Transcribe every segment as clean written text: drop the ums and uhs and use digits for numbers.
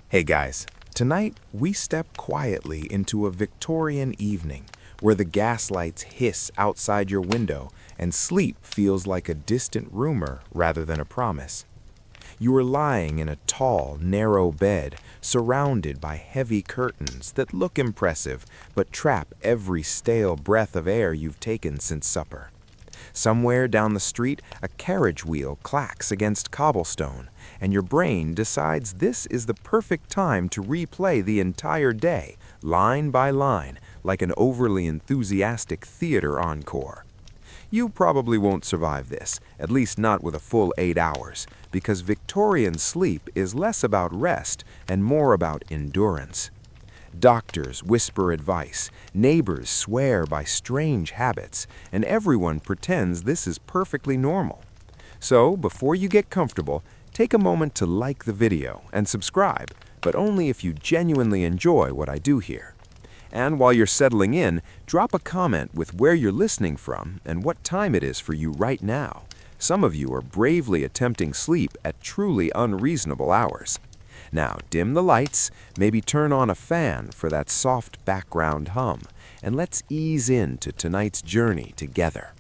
Hey guys, tonight we step quietly into a Victorian evening where the gaslights hiss outside your window and sleep feels like a distant rumor rather than a promise. You are lying in a tall, narrow bed surrounded by heavy curtains that look impressive but trap every stale breath of air you've taken since supper. Somewhere down the street, a carriage wheel clacks against cobblestone, and your brain decides this is the perfect time to replay the entire day, line by line, like an overly enthusiastic theater encore. You probably won't survive this, at least not with a full 8 hours, because Victorian sleep is less about rest and more about endurance. Doctors whisper advice, neighbors swear by strange habits, and everyone pretends this is perfectly normal. So, before you get comfortable, take a moment to like the video and subscribe, but only if you genuinely enjoy what I do here. And while you're settling in, drop a comment with where you're listening from and what time it is for you right now. Some of you are bravely attempting sleep at truly unreasonable hours. Now, dim the lights, maybe turn on a fan for that soft background hum, and let's ease into tonight's journey together.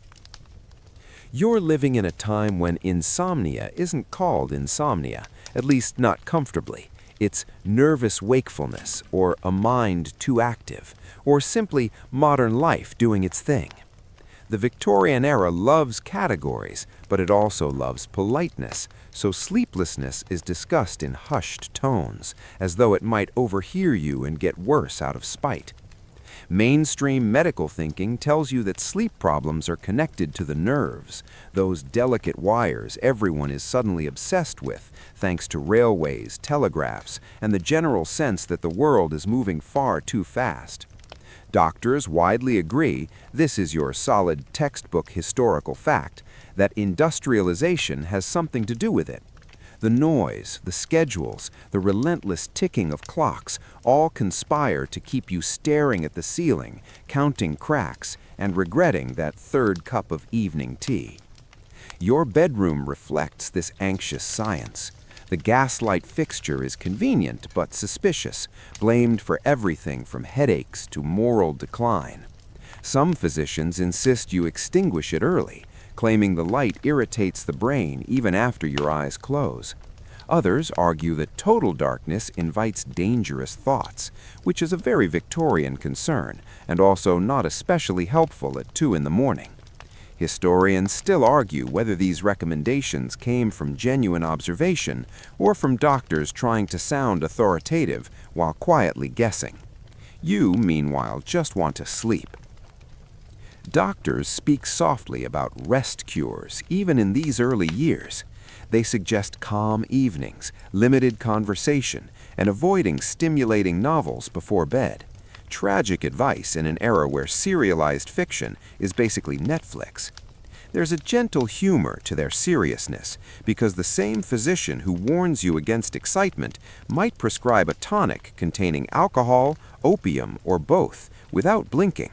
You're living in a time when insomnia isn't called insomnia, at least not comfortably. It's nervous wakefulness, or a mind too active, or simply modern life doing its thing. The Victorian era loves categories, but it also loves politeness, so sleeplessness is discussed in hushed tones, as though it might overhear you and get worse out of spite. Mainstream medical thinking tells you that sleep problems are connected to the nerves, those delicate wires everyone is suddenly obsessed with, thanks to railways, telegraphs, and the general sense that the world is moving far too fast. Doctors widely agree, this is your solid textbook historical fact, that industrialization has something to do with it. The noise, the schedules, the relentless ticking of clocks all conspire to keep you staring at the ceiling, counting cracks, and regretting that third cup of evening tea. Your bedroom reflects this anxious science. The gaslight fixture is convenient but suspicious, blamed for everything from headaches to moral decline. Some physicians insist you extinguish it early, claiming the light irritates the brain even after your eyes close. Others argue that total darkness invites dangerous thoughts, which is a very Victorian concern, and also not especially helpful at 2 in the morning. Historians still argue whether these recommendations came from genuine observation or from doctors trying to sound authoritative while quietly guessing. You, meanwhile, just want to sleep. Doctors speak softly about rest cures, even in these early years. They suggest calm evenings, limited conversation, and avoiding stimulating novels before bed. Tragic advice in an era where serialized fiction is basically Netflix. There's a gentle humor to their seriousness, because the same physician who warns you against excitement might prescribe a tonic containing alcohol, opium, or both, without blinking.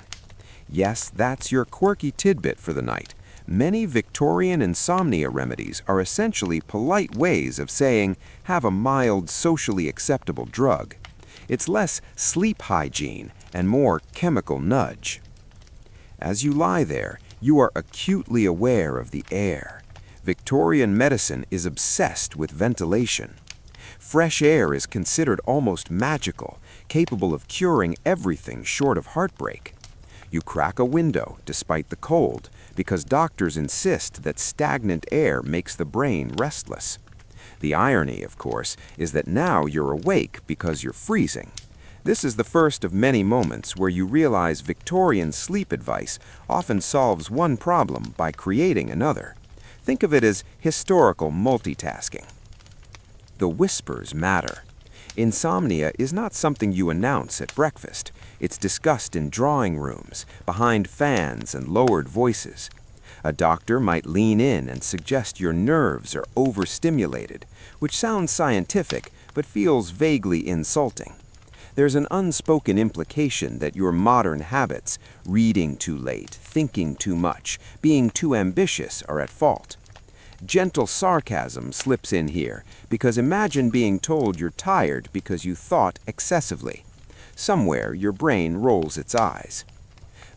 Yes, that's your quirky tidbit for the night. Many Victorian insomnia remedies are essentially polite ways of saying, have a mild, socially acceptable drug. It's less sleep hygiene and more chemical nudge. As you lie there, you are acutely aware of the air. Victorian medicine is obsessed with ventilation. Fresh air is considered almost magical, capable of curing everything short of heartbreak. You crack a window despite the cold, because doctors insist that stagnant air makes the brain restless. The irony, of course, is that now you're awake because you're freezing. This is the first of many moments where you realize Victorian sleep advice often solves one problem by creating another. Think of it as historical multitasking. The whispers matter. Insomnia is not something you announce at breakfast. It's discussed in drawing rooms, behind fans and lowered voices. A doctor might lean in and suggest your nerves are overstimulated, which sounds scientific but feels vaguely insulting. There's an unspoken implication that your modern habits, reading too late, thinking too much, being too ambitious, are at fault. Gentle sarcasm slips in here, because imagine being told you're tired because you thought excessively. Somewhere your brain rolls its eyes.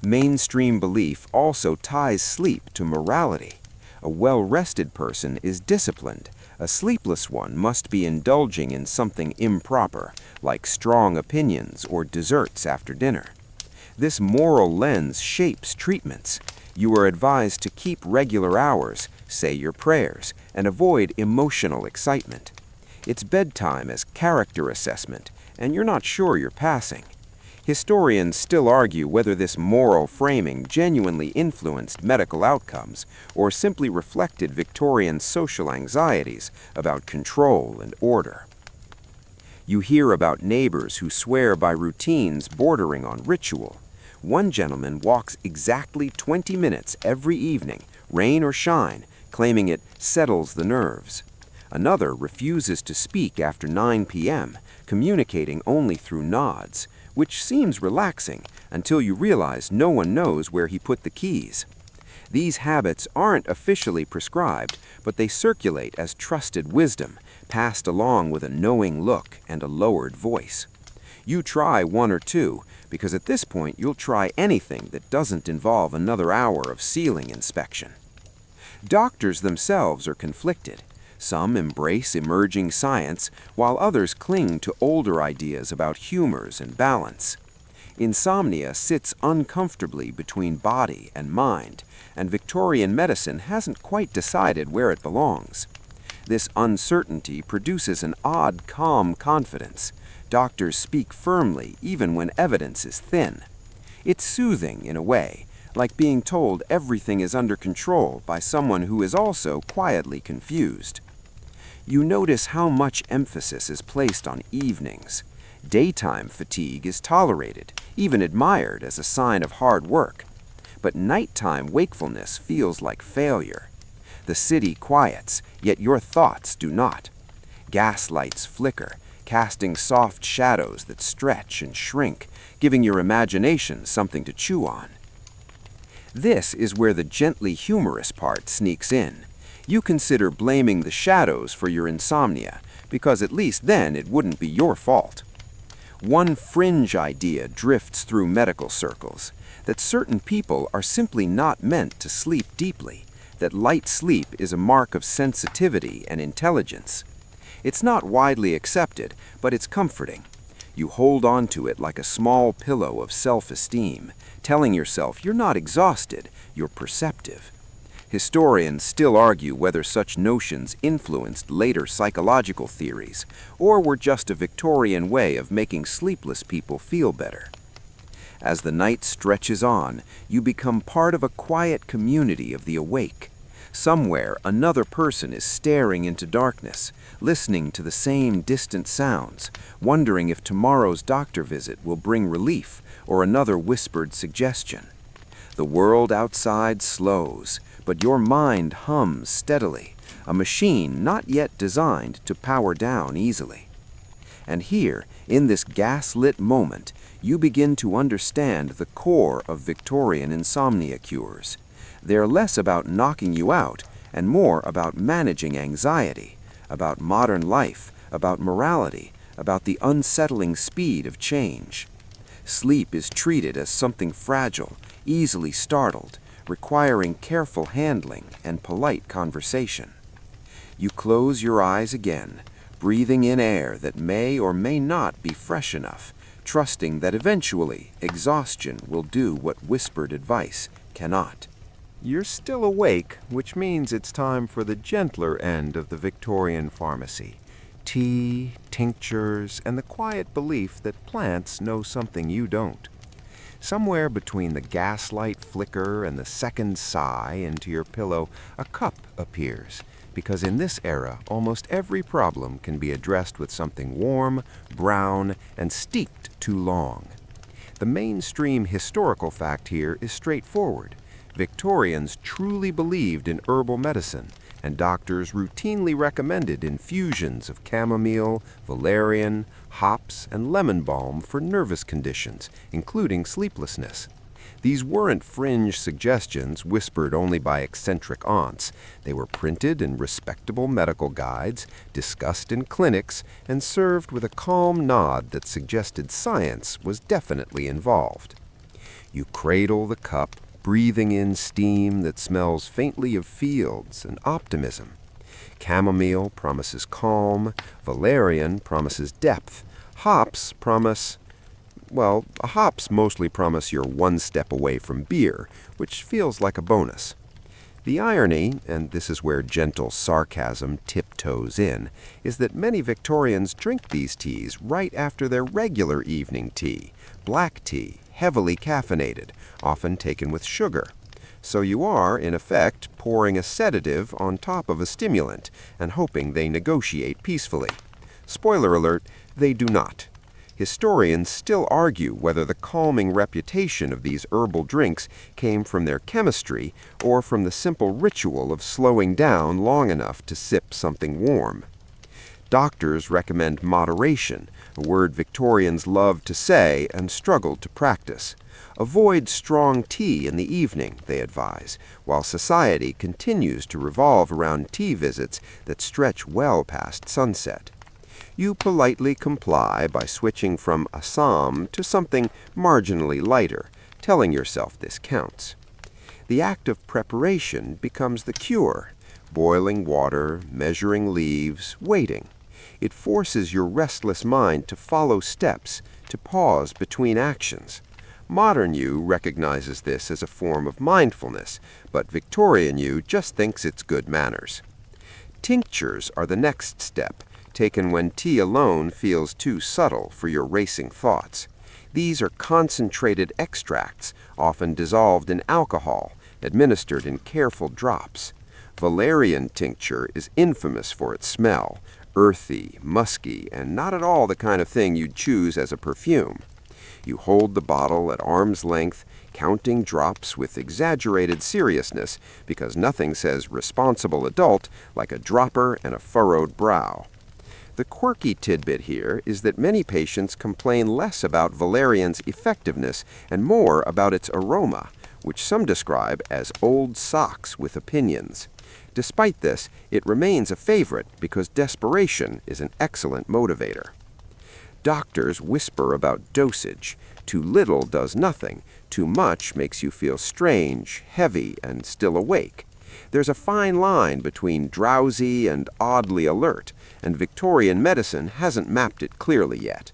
Mainstream belief also ties sleep to morality. A well-rested person is disciplined. A sleepless one must be indulging in something improper, like strong opinions or desserts after dinner. This moral lens shapes treatments. You are advised to keep regular hours, say your prayers, and avoid emotional excitement. It's bedtime as character assessment, and you're not sure you're passing. Historians still argue whether this moral framing genuinely influenced medical outcomes or simply reflected Victorian social anxieties about control and order. You hear about neighbors who swear by routines bordering on ritual. One gentleman walks exactly 20 minutes every evening, rain or shine, claiming it settles the nerves. Another refuses to speak after 9 p.m., communicating only through nods, which seems relaxing until you realize no one knows where he put the keys. These habits aren't officially prescribed, but they circulate as trusted wisdom, passed along with a knowing look and a lowered voice. You try one or two, because at this point you'll try anything that doesn't involve another hour of ceiling inspection. Doctors themselves are conflicted. Some embrace emerging science, while others cling to older ideas about humors and balance. Insomnia sits uncomfortably between body and mind, and Victorian medicine hasn't quite decided where it belongs. This uncertainty produces an odd, calm confidence. Doctors speak firmly even when evidence is thin. It's soothing in a way, like being told everything is under control by someone who is also quietly confused. You notice how much emphasis is placed on evenings. Daytime fatigue is tolerated, even admired as a sign of hard work. But nighttime wakefulness feels like failure. The city quiets, yet your thoughts do not. Gas lights flicker, casting soft shadows that stretch and shrink, giving your imagination something to chew on. This is where the gently humorous part sneaks in. You consider blaming the shadows for your insomnia, because at least then it wouldn't be your fault. One fringe idea drifts through medical circles, that certain people are simply not meant to sleep deeply, that light sleep is a mark of sensitivity and intelligence. It's not widely accepted, but it's comforting. You hold on to it like a small pillow of self-esteem, telling yourself you're not exhausted, you're perceptive. Historians still argue whether such notions influenced later psychological theories, or were just a Victorian way of making sleepless people feel better. As the night stretches on, you become part of a quiet community of the awake. Somewhere, another person is staring into darkness, listening to the same distant sounds, wondering if tomorrow's doctor visit will bring relief or another whispered suggestion. The world outside slows, but your mind hums steadily, a machine not yet designed to power down easily. And here, in this gas-lit moment, you begin to understand the core of Victorian insomnia cures. They're less about knocking you out and more about managing anxiety, about modern life, about morality, about the unsettling speed of change. Sleep is treated as something fragile, easily startled, requiring careful handling and polite conversation. You close your eyes again, breathing in air that may or may not be fresh enough, trusting that eventually exhaustion will do what whispered advice cannot. You're still awake, which means it's time for the gentler end of the Victorian pharmacy. Tea, tinctures, and the quiet belief that plants know something you don't. Somewhere between the gaslight flicker and the second sigh into your pillow, a cup appears, because in this era, almost every problem can be addressed with something warm, brown, and steeped too long. The mainstream historical fact here is straightforward. Victorians truly believed in herbal medicine, and doctors routinely recommended infusions of chamomile, valerian, hops, and lemon balm for nervous conditions, including sleeplessness. These weren't fringe suggestions whispered only by eccentric aunts. They were printed in respectable medical guides, discussed in clinics, and served with a calm nod that suggested science was definitely involved. You cradle the cup, breathing in steam that smells faintly of fields and optimism. Chamomile promises calm, valerian promises depth, hops mostly promise you're one step away from beer, which feels like a bonus. The irony, and this is where gentle sarcasm tiptoes in, is that many Victorians drink these teas right after their regular evening tea, black tea, heavily caffeinated, often taken with sugar. So you are, in effect, pouring a sedative on top of a stimulant and hoping they negotiate peacefully. Spoiler alert, they do not. Historians still argue whether the calming reputation of these herbal drinks came from their chemistry or from the simple ritual of slowing down long enough to sip something warm. Doctors recommend moderation, a word Victorians loved to say and struggled to practice. Avoid strong tea in the evening, they advise, while society continues to revolve around tea visits that stretch well past sunset. You politely comply by switching from Assam to something marginally lighter, telling yourself this counts. The act of preparation becomes the cure, boiling water, measuring leaves, waiting. It forces your restless mind to follow steps, to pause between actions. Modern you recognizes this as a form of mindfulness, but Victorian you just thinks it's good manners. Tinctures are the next step, taken when tea alone feels too subtle for your racing thoughts. These are concentrated extracts, often dissolved in alcohol, administered in careful drops. Valerian tincture is infamous for its smell, earthy, musky, and not at all the kind of thing you'd choose as a perfume. You hold the bottle at arm's length, counting drops with exaggerated seriousness, because nothing says responsible adult like a dropper and a furrowed brow. The quirky tidbit here is that many patients complain less about valerian's effectiveness and more about its aroma, which some describe as old socks with opinions. Despite this, it remains a favorite because desperation is an excellent motivator. Doctors whisper about dosage. Too little does nothing. Too much makes you feel strange, heavy, and still awake. There's a fine line between drowsy and oddly alert, and Victorian medicine hasn't mapped it clearly yet.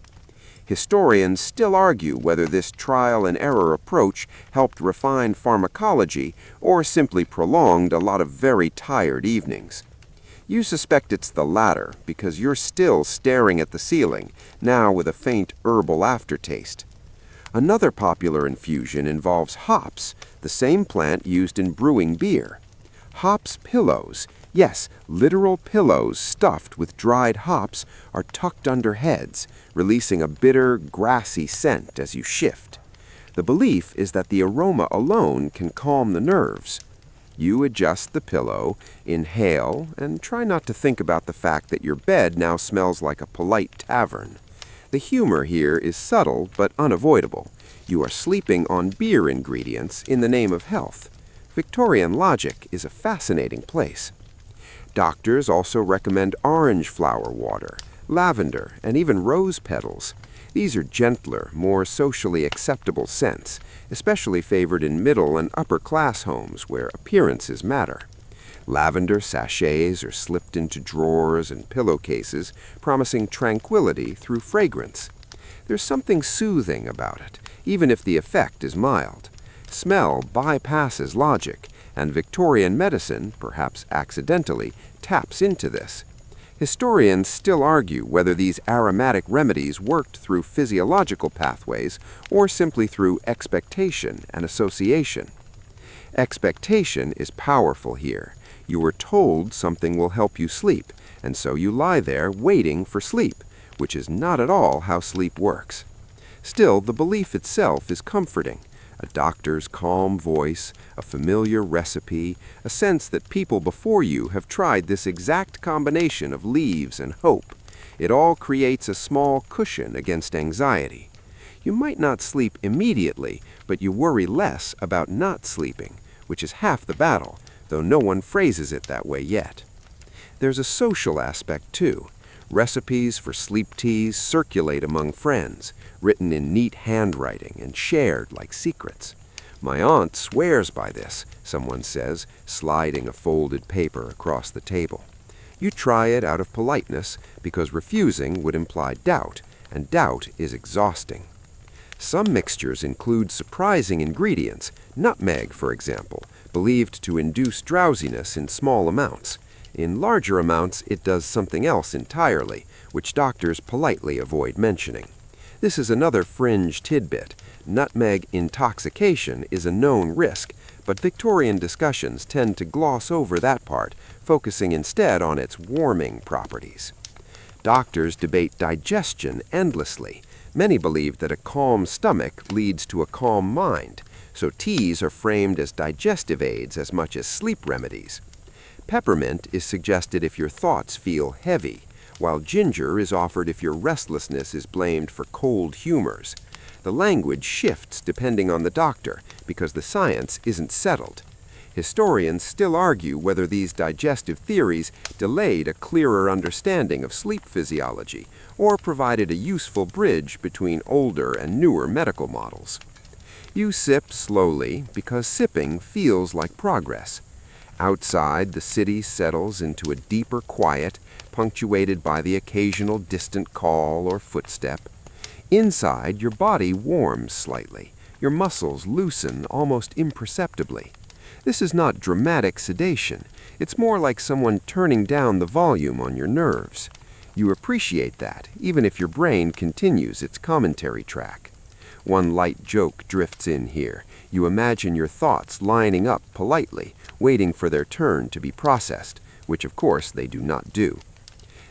Historians still argue whether this trial-and-error approach helped refine pharmacology or simply prolonged a lot of very tired evenings. You suspect it's the latter because you're still staring at the ceiling, now with a faint herbal aftertaste. Another popular infusion involves hops, the same plant used in brewing beer. Hops pillows, yes, literal pillows stuffed with dried hops, are tucked under heads, releasing a bitter, grassy scent as you shift. The belief is that the aroma alone can calm the nerves. You adjust the pillow, inhale, and try not to think about the fact that your bed now smells like a polite tavern. The humor here is subtle but unavoidable. You are sleeping on beer ingredients in the name of health. Victorian logic is a fascinating place. Doctors also recommend orange flower water, lavender, and even rose petals. These are gentler, more socially acceptable scents, especially favored in middle and upper class homes where appearances matter. Lavender sachets are slipped into drawers and pillowcases, promising tranquility through fragrance. There's something soothing about it, even if the effect is mild. Smell bypasses logic, and Victorian medicine, perhaps accidentally, taps into this. Historians still argue whether these aromatic remedies worked through physiological pathways or simply through expectation and association. Expectation is powerful here. You are told something will help you sleep, and so you lie there waiting for sleep, which is not at all how sleep works. Still, the belief itself is comforting. A doctor's calm voice, a familiar recipe, a sense that people before you have tried this exact combination of leaves and hope. It all creates a small cushion against anxiety. You might not sleep immediately, but you worry less about not sleeping, which is half the battle, though no one phrases it that way yet. There's a social aspect, too. Recipes for sleep teas circulate among friends, written in neat handwriting and shared like secrets. My aunt swears by this, someone says, sliding a folded paper across the table. You try it out of politeness, because refusing would imply doubt, and doubt is exhausting. Some mixtures include surprising ingredients, nutmeg, for example, believed to induce drowsiness in small amounts. In larger amounts, it does something else entirely, which doctors politely avoid mentioning. This is another fringe tidbit. Nutmeg intoxication is a known risk, but Victorian discussions tend to gloss over that part, focusing instead on its warming properties. Doctors debate digestion endlessly. Many believe that a calm stomach leads to a calm mind, so teas are framed as digestive aids as much as sleep remedies. Peppermint is suggested if your thoughts feel heavy, while ginger is offered if your restlessness is blamed for cold humors. The language shifts depending on the doctor because the science isn't settled. Historians still argue whether these digestive theories delayed a clearer understanding of sleep physiology or provided a useful bridge between older and newer medical models. You sip slowly because sipping feels like progress. Outside, the city settles into a deeper quiet, punctuated by the occasional distant call or footstep. Inside, your body warms slightly. Your muscles loosen almost imperceptibly. This is not dramatic sedation. It's more like someone turning down the volume on your nerves. You appreciate that, even if your brain continues its commentary track. One light joke drifts in here. You imagine your thoughts lining up politely, waiting for their turn to be processed, which of course they do not do.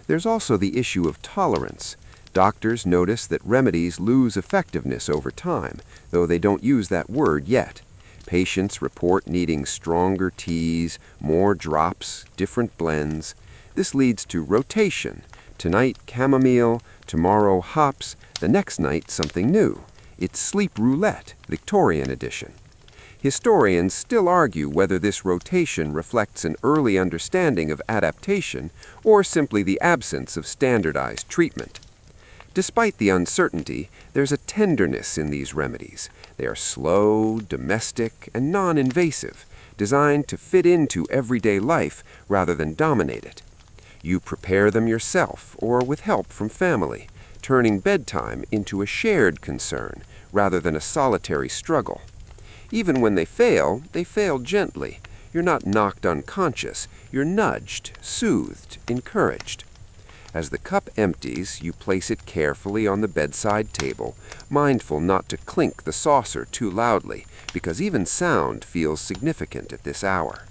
There's also the issue of tolerance. Doctors notice that remedies lose effectiveness over time, though they don't use that word yet. Patients report needing stronger teas, more drops, different blends. This leads to rotation. Tonight, chamomile, tomorrow, hops, the next night, something new. It's sleep roulette, Victorian edition. Historians still argue whether this rotation reflects an early understanding of adaptation or simply the absence of standardized treatment. Despite the uncertainty, there's a tenderness in these remedies. They are slow, domestic, and non-invasive, designed to fit into everyday life rather than dominate it. You prepare them yourself or with help from family, turning bedtime into a shared concern rather than a solitary struggle. Even when they fail gently. You're not knocked unconscious. You're nudged, soothed, encouraged. As the cup empties, you place it carefully on the bedside table, mindful not to clink the saucer too loudly, because even sound feels significant at this hour.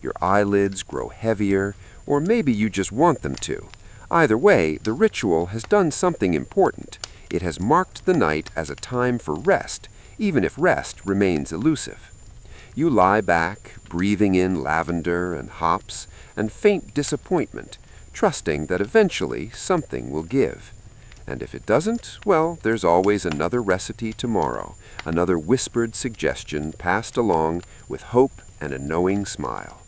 Your eyelids grow heavier, or maybe you just want them to. Either way, the ritual has done something important. It has marked the night as a time for rest, even if rest remains elusive. You lie back, breathing in lavender and hops and faint disappointment, trusting that eventually something will give. And if it doesn't, well, there's always another recipe tomorrow, another whispered suggestion passed along with hope and a knowing smile.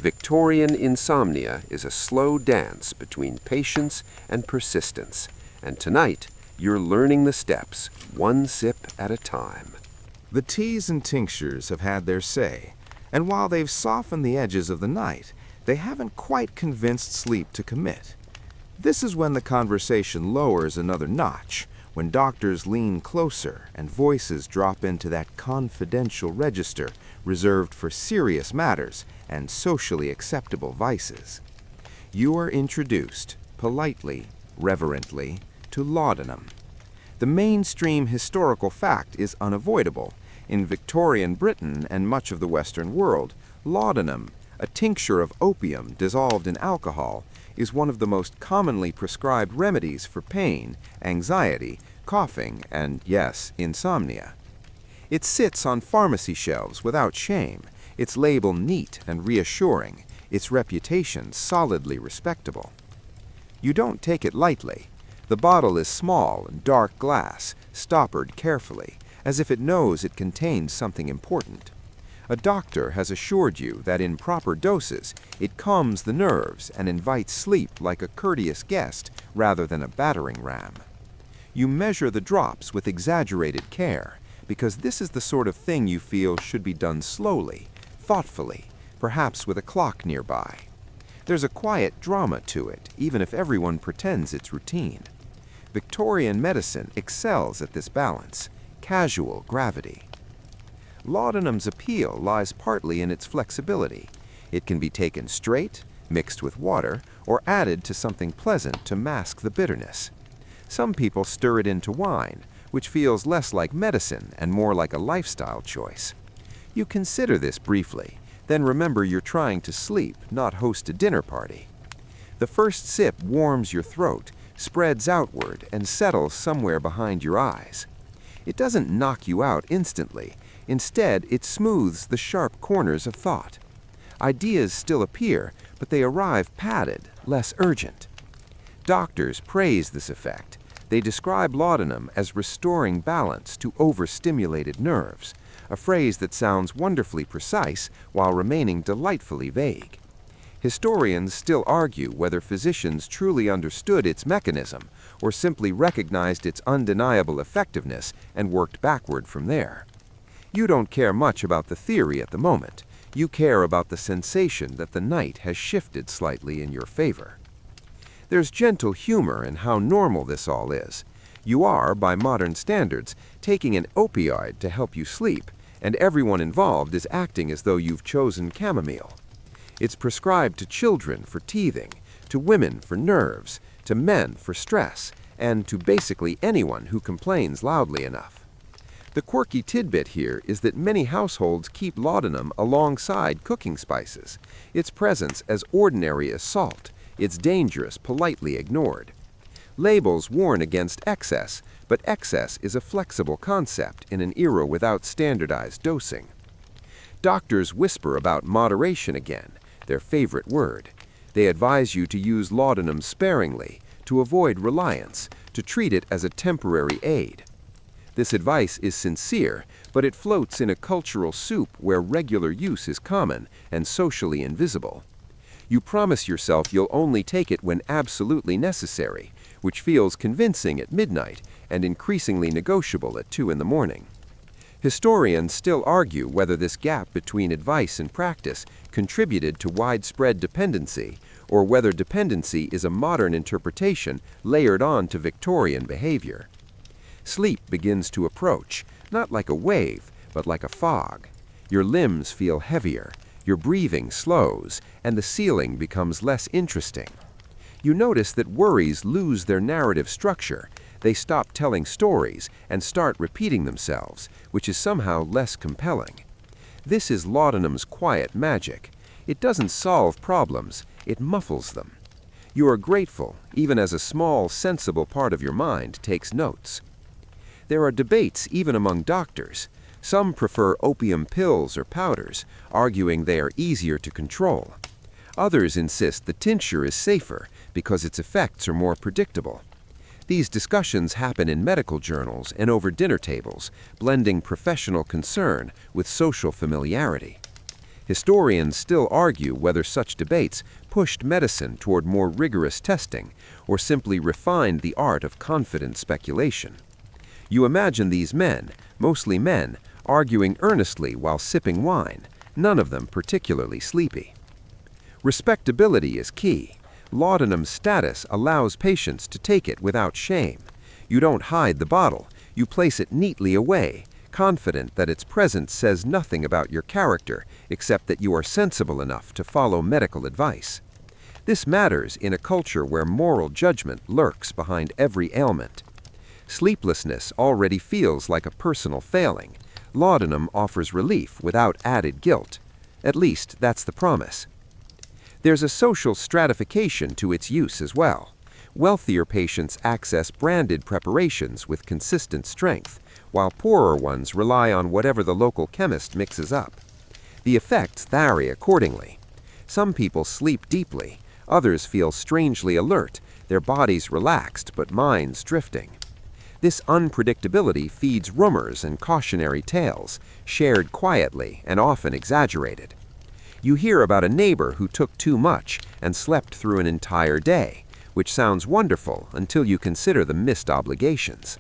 Victorian insomnia is a slow dance between patience and persistence, and tonight you're learning the steps, one sip at a time. The teas and tinctures have had their say, and while they've softened the edges of the night, they haven't quite convinced sleep to commit. This is when the conversation lowers another notch, when doctors lean closer and voices drop into that confidential register reserved for serious matters and socially acceptable vices. You are introduced, politely, reverently, to laudanum. The mainstream historical fact is unavoidable. In Victorian Britain and much of the Western world, laudanum, a tincture of opium dissolved in alcohol, is one of the most commonly prescribed remedies for pain, anxiety, coughing, and, yes, insomnia. It sits on pharmacy shelves without shame, its label neat and reassuring, its reputation solidly respectable. You don't take it lightly. The bottle is small and dark glass, stoppered carefully, as if it knows it contains something important. A doctor has assured you that in proper doses, it calms the nerves and invites sleep like a courteous guest rather than a battering ram. You measure the drops with exaggerated care, because this is the sort of thing you feel should be done slowly, thoughtfully, perhaps with a clock nearby. There's a quiet drama to it, even if everyone pretends it's routine. Victorian medicine excels at this balance, casual gravity. Laudanum's appeal lies partly in its flexibility. It can be taken straight, mixed with water, or added to something pleasant to mask the bitterness. Some people stir it into wine, which feels less like medicine and more like a lifestyle choice. You consider this briefly, then remember you're trying to sleep, not host a dinner party. The first sip warms your throat, spreads outward, and settles somewhere behind your eyes. It doesn't knock you out instantly. Instead, it smooths the sharp corners of thought. Ideas still appear, but they arrive padded, less urgent. Doctors praise this effect. They describe laudanum as restoring balance to overstimulated nerves, a phrase that sounds wonderfully precise while remaining delightfully vague. Historians still argue whether physicians truly understood its mechanism or simply recognized its undeniable effectiveness and worked backward from there. You don't care much about the theory at the moment. You care about the sensation that the night has shifted slightly in your favor. There's gentle humor in how normal this all is. You are, by modern standards, taking an opioid to help you sleep, and everyone involved is acting as though you've chosen chamomile. It's prescribed to children for teething, to women for nerves, to men for stress, and to basically anyone who complains loudly enough. The quirky tidbit here is that many households keep laudanum alongside cooking spices, its presence as ordinary as salt, its dangers politely ignored. Labels warn against excess, but excess is a flexible concept in an era without standardized dosing. Doctors whisper about moderation again, their favorite word. They advise you to use laudanum sparingly, to avoid reliance, to treat it as a temporary aid. This advice is sincere, but it floats in a cultural soup where regular use is common and socially invisible. You promise yourself you'll only take it when absolutely necessary, which feels convincing at midnight and increasingly negotiable at 2 in the morning. Historians still argue whether this gap between advice and practice contributed to widespread dependency, or whether dependency is a modern interpretation layered on to Victorian behavior. Sleep begins to approach, not like a wave, but like a fog. Your limbs feel heavier, your breathing slows, and the ceiling becomes less interesting. You notice that worries lose their narrative structure. They stop telling stories and start repeating themselves, which is somehow less compelling. This is laudanum's quiet magic. It doesn't solve problems, it muffles them. You are grateful, even as a small, sensible part of your mind takes notes. There are debates even among doctors. Some prefer opium pills or powders, arguing they are easier to control. Others insist the tincture is safer because its effects are more predictable. These discussions happen in medical journals and over dinner tables, blending professional concern with social familiarity. Historians still argue whether such debates pushed medicine toward more rigorous testing or simply refined the art of confident speculation. You imagine these men, mostly men, arguing earnestly while sipping wine, none of them particularly sleepy. Respectability is key. Laudanum's status allows patients to take it without shame. You don't hide the bottle, you place it neatly away, confident that its presence says nothing about your character except that you are sensible enough to follow medical advice. This matters in a culture where moral judgment lurks behind every ailment. Sleeplessness already feels like a personal failing. Laudanum offers relief without added guilt. At least, that's the promise. There's a social stratification to its use as well. Wealthier patients access branded preparations with consistent strength, while poorer ones rely on whatever the local chemist mixes up. The effects vary accordingly. Some people sleep deeply, others feel strangely alert, their bodies relaxed but minds drifting. This unpredictability feeds rumors and cautionary tales, shared quietly and often exaggerated. You hear about a neighbor who took too much and slept through an entire day, which sounds wonderful until you consider the missed obligations.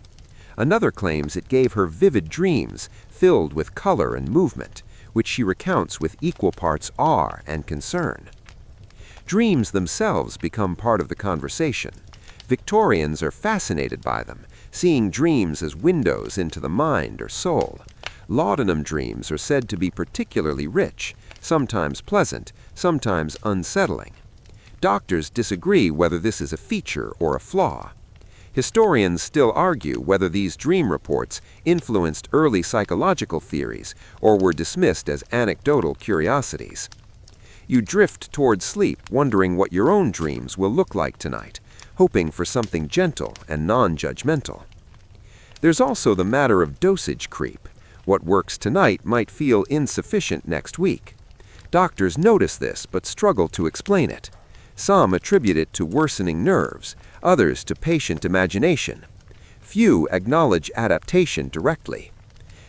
Another claims it gave her vivid dreams filled with color and movement, which she recounts with equal parts awe and concern. Dreams themselves become part of the conversation. Victorians are fascinated by them, seeing dreams as windows into the mind or soul. Laudanum dreams are said to be particularly rich, sometimes pleasant, sometimes unsettling. Doctors disagree whether this is a feature or a flaw. Historians still argue whether these dream reports influenced early psychological theories or were dismissed as anecdotal curiosities. You drift toward sleep wondering what your own dreams will look like tonight, hoping for something gentle and non-judgmental. There's also the matter of dosage creep. What works tonight might feel insufficient next week. Doctors notice this but struggle to explain it. Some attribute it to worsening nerves, others to patient imagination. Few acknowledge adaptation directly.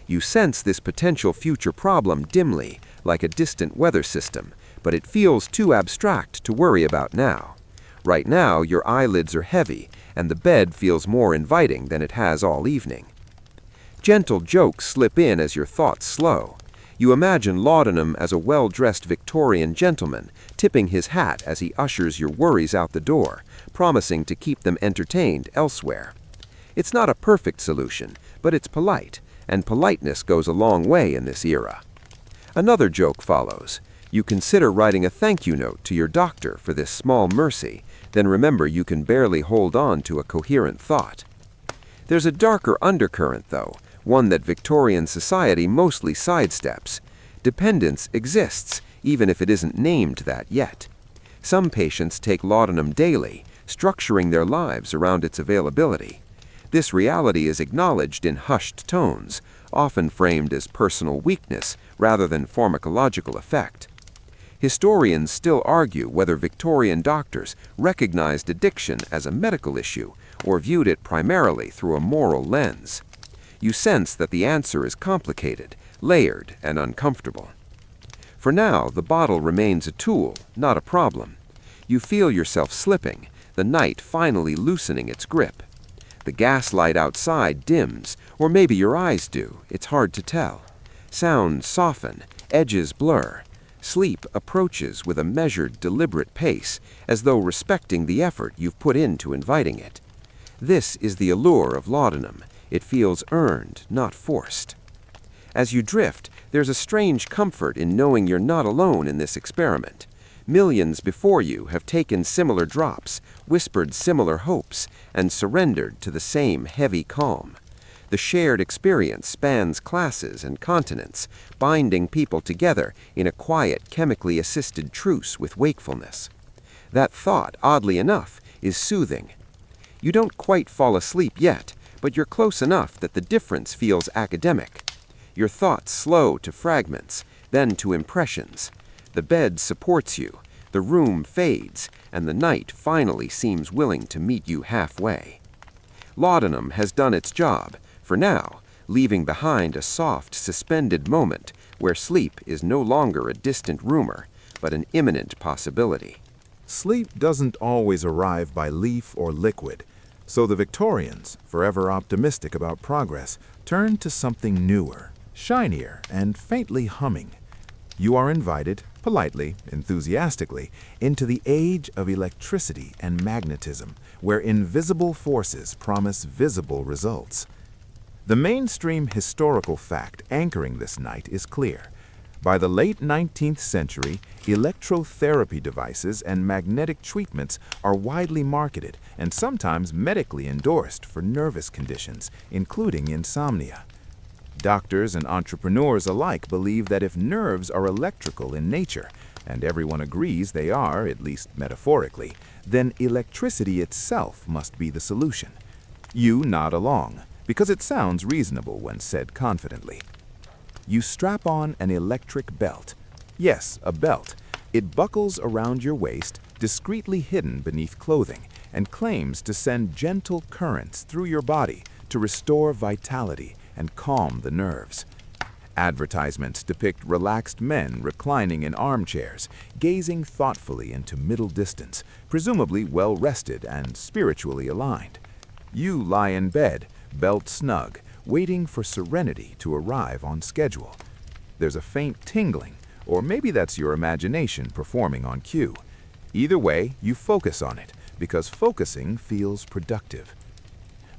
You sense this potential future problem dimly, like a distant weather system, but it feels too abstract to worry about now. Right now, your eyelids are heavy, and the bed feels more inviting than it has all evening. Gentle jokes slip in as your thoughts slow. You imagine laudanum as a well-dressed Victorian gentleman, tipping his hat as he ushers your worries out the door, promising to keep them entertained elsewhere. It's not a perfect solution, but it's polite, and politeness goes a long way in this era. Another joke follows. You consider writing a thank you note to your doctor for this small mercy, then remember you can barely hold on to a coherent thought. There's a darker undercurrent, though, one that Victorian society mostly sidesteps. Dependence exists, even if it isn't named that yet. Some patients take laudanum daily, structuring their lives around its availability. This reality is acknowledged in hushed tones, often framed as personal weakness rather than pharmacological effect. Historians still argue whether Victorian doctors recognized addiction as a medical issue or viewed it primarily through a moral lens. You sense that the answer is complicated, layered, and uncomfortable. For now, the bottle remains a tool, not a problem. You feel yourself slipping, the night finally loosening its grip. The gaslight outside dims, or maybe your eyes do, it's hard to tell. Sounds soften, edges blur. Sleep approaches with a measured, deliberate pace, as though respecting the effort you've put into inviting it. This is the allure of laudanum. It feels earned, not forced. As you drift, there's a strange comfort in knowing you're not alone in this experiment. Millions before you have taken similar drops, whispered similar hopes, and surrendered to the same heavy calm. The shared experience spans classes and continents, binding people together in a quiet, chemically assisted truce with wakefulness. That thought, oddly enough, is soothing. You don't quite fall asleep yet, but you're close enough that the difference feels academic. Your thoughts slow to fragments, then to impressions. The bed supports you, the room fades, and the night finally seems willing to meet you halfway. Laudanum has done its job, for now, leaving behind a soft, suspended moment where sleep is no longer a distant rumor, but an imminent possibility. Sleep doesn't always arrive by leaf or liquid, so the Victorians, forever optimistic about progress, turned to something newer, shinier, and faintly humming. You are invited, politely, enthusiastically, into the age of electricity and magnetism, where invisible forces promise visible results. The mainstream historical fact anchoring this night is clear. By the late 19th century, electrotherapy devices and magnetic treatments are widely marketed and sometimes medically endorsed for nervous conditions, including insomnia. Doctors and entrepreneurs alike believe that if nerves are electrical in nature, and everyone agrees they are, at least metaphorically, then electricity itself must be the solution. You nod along, because it sounds reasonable when said confidently. You strap on an electric belt. Yes, a belt. It buckles around your waist, discreetly hidden beneath clothing, and claims to send gentle currents through your body to restore vitality and calm the nerves. Advertisements depict relaxed men reclining in armchairs, gazing thoughtfully into middle distance, presumably well-rested and spiritually aligned. You lie in bed, belt snug, waiting for serenity to arrive on schedule. There's a faint tingling, or maybe that's your imagination performing on cue. Either way, you focus on it, because focusing feels productive.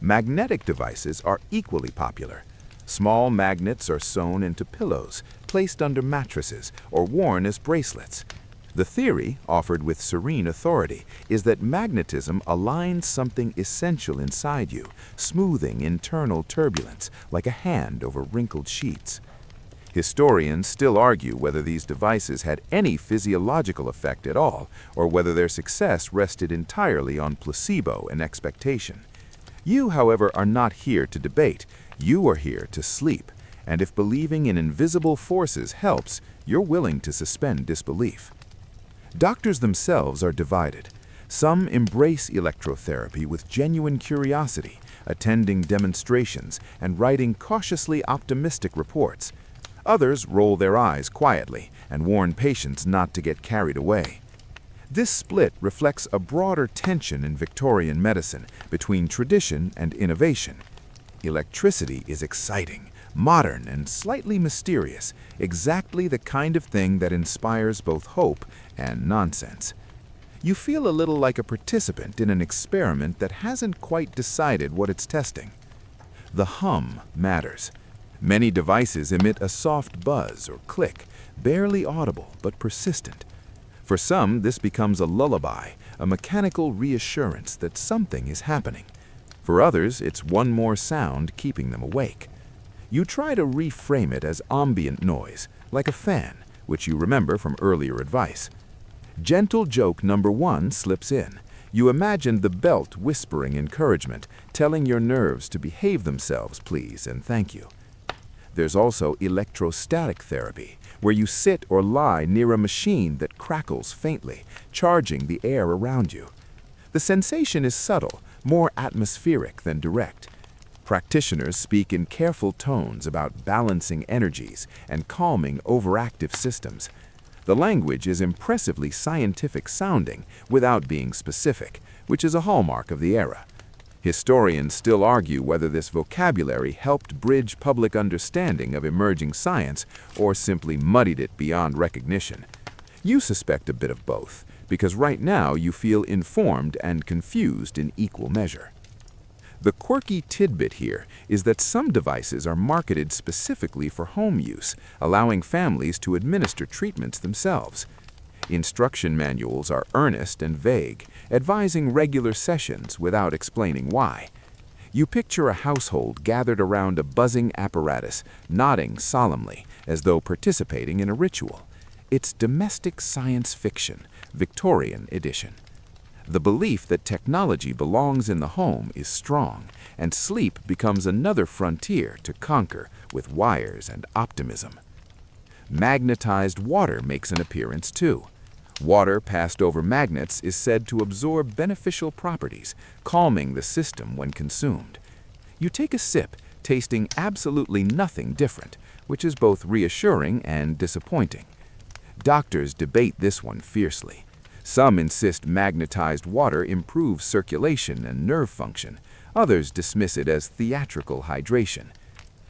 Magnetic devices are equally popular. Small magnets are sewn into pillows, placed under mattresses, or worn as bracelets. The theory, offered with serene authority, is that magnetism aligns something essential inside you, smoothing internal turbulence like a hand over wrinkled sheets. Historians still argue whether these devices had any physiological effect at all, or whether their success rested entirely on placebo and expectation. You, however, are not here to debate. You are here to sleep, and if believing in invisible forces helps, you're willing to suspend disbelief. Doctors themselves are divided. Some embrace electrotherapy with genuine curiosity, attending demonstrations and writing cautiously optimistic reports. Others roll their eyes quietly and warn patients not to get carried away. This split reflects a broader tension in Victorian medicine between tradition and innovation. Electricity is exciting, modern, and slightly mysterious, exactly the kind of thing that inspires both hope and nonsense. You feel a little like a participant in an experiment that hasn't quite decided what it's testing. The hum matters. Many devices emit a soft buzz or click, barely audible but persistent. For some, this becomes a lullaby, a mechanical reassurance that something is happening. For others, it's one more sound keeping them awake. You try to reframe it as ambient noise, like a fan, which you remember from earlier advice. Gentle joke number 1 slips in. You imagine the belt whispering encouragement, telling your nerves to behave themselves, please, and thank you. There's also electrostatic therapy, where you sit or lie near a machine that crackles faintly, charging the air around you. The sensation is subtle, more atmospheric than direct. Practitioners speak in careful tones about balancing energies and calming overactive systems. The language is impressively scientific sounding without being specific, which is a hallmark of the era. Historians still argue whether this vocabulary helped bridge public understanding of emerging science or simply muddied it beyond recognition. You suspect a bit of both, because right now you feel informed and confused in equal measure. The quirky tidbit here is that some devices are marketed specifically for home use, allowing families to administer treatments themselves. Instruction manuals are earnest and vague, advising regular sessions without explaining why. You picture a household gathered around a buzzing apparatus, nodding solemnly, as though participating in a ritual. It's domestic science fiction, Victorian edition. The belief that technology belongs in the home is strong, and sleep becomes another frontier to conquer with wires and optimism. Magnetized water makes an appearance too. Water passed over magnets is said to absorb beneficial properties, calming the system when consumed. You take a sip, tasting absolutely nothing different, which is both reassuring and disappointing. Doctors debate this one fiercely. Some insist magnetized water improves circulation and nerve function. Others dismiss it as theatrical hydration.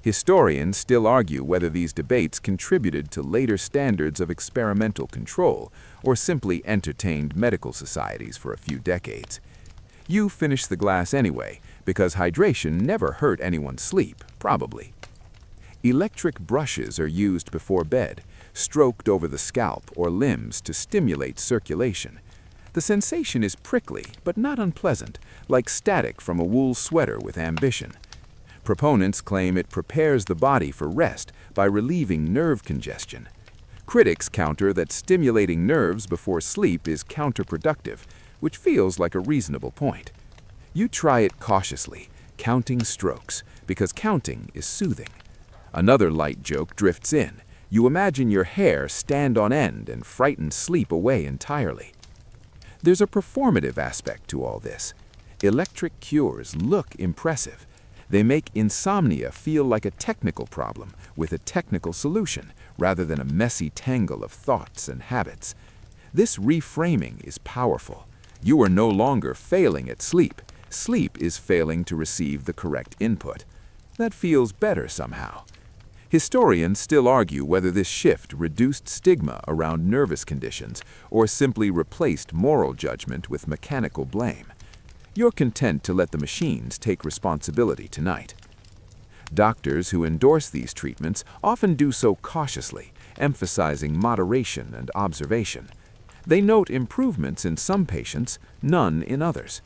Historians still argue whether these debates contributed to later standards of experimental control or simply entertained medical societies for a few decades. You finish the glass anyway, because hydration never hurt anyone's sleep, probably. Electric brushes are used before bed, stroked over the scalp or limbs to stimulate circulation. The sensation is prickly, but not unpleasant, like static from a wool sweater with ambition. Proponents claim it prepares the body for rest by relieving nerve congestion. Critics counter that stimulating nerves before sleep is counterproductive, which feels like a reasonable point. You try it cautiously, counting strokes, because counting is soothing. Another light joke drifts in. You imagine your hair stand on end and frighten sleep away entirely. There's a performative aspect to all this. Electric cures look impressive. They make insomnia feel like a technical problem with a technical solution, rather than a messy tangle of thoughts and habits. This reframing is powerful. You are no longer failing at sleep. Sleep is failing to receive the correct input. That feels better somehow. Historians still argue whether this shift reduced stigma around nervous conditions or simply replaced moral judgment with mechanical blame. You're content to let the machines take responsibility tonight. Doctors who endorse these treatments often do so cautiously, emphasizing moderation and observation. They note improvements in some patients, none in others.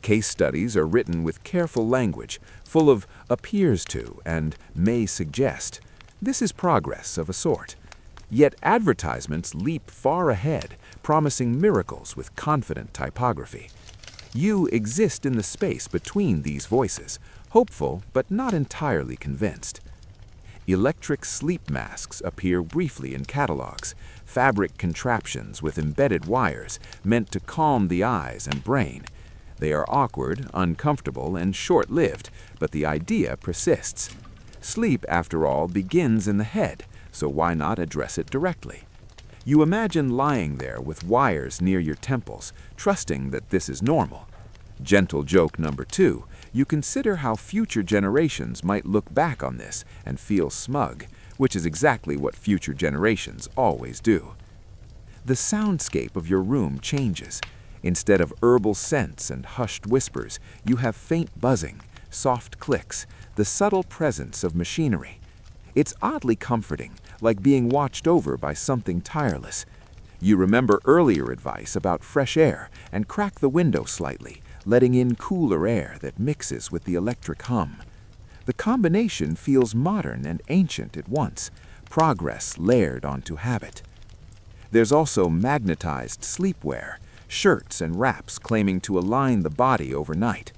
Case studies are written with careful language, full of appears to and may suggest. This is progress of a sort. Yet advertisements leap far ahead, promising miracles with confident typography. You exist in the space between these voices, hopeful but not entirely convinced. Electric sleep masks appear briefly in catalogs, fabric contraptions with embedded wires meant to calm the eyes and brain. They are awkward, uncomfortable, and short-lived, but the idea persists. Sleep, after all, begins in the head, so why not address it directly? You imagine lying there with wires near your temples, trusting that this is normal. Gentle joke number 2, you consider how future generations might look back on this and feel smug, which is exactly what future generations always do. The soundscape of your room changes. Instead of herbal scents and hushed whispers, you have faint buzzing, soft clicks, the subtle presence of machinery. It's oddly comforting, like being watched over by something tireless. You remember earlier advice about fresh air and crack the window slightly, letting in cooler air that mixes with the electric hum. The combination feels modern and ancient at once, progress layered onto habit. There's also magnetized sleepwear, shirts and wraps claiming to align the body overnight.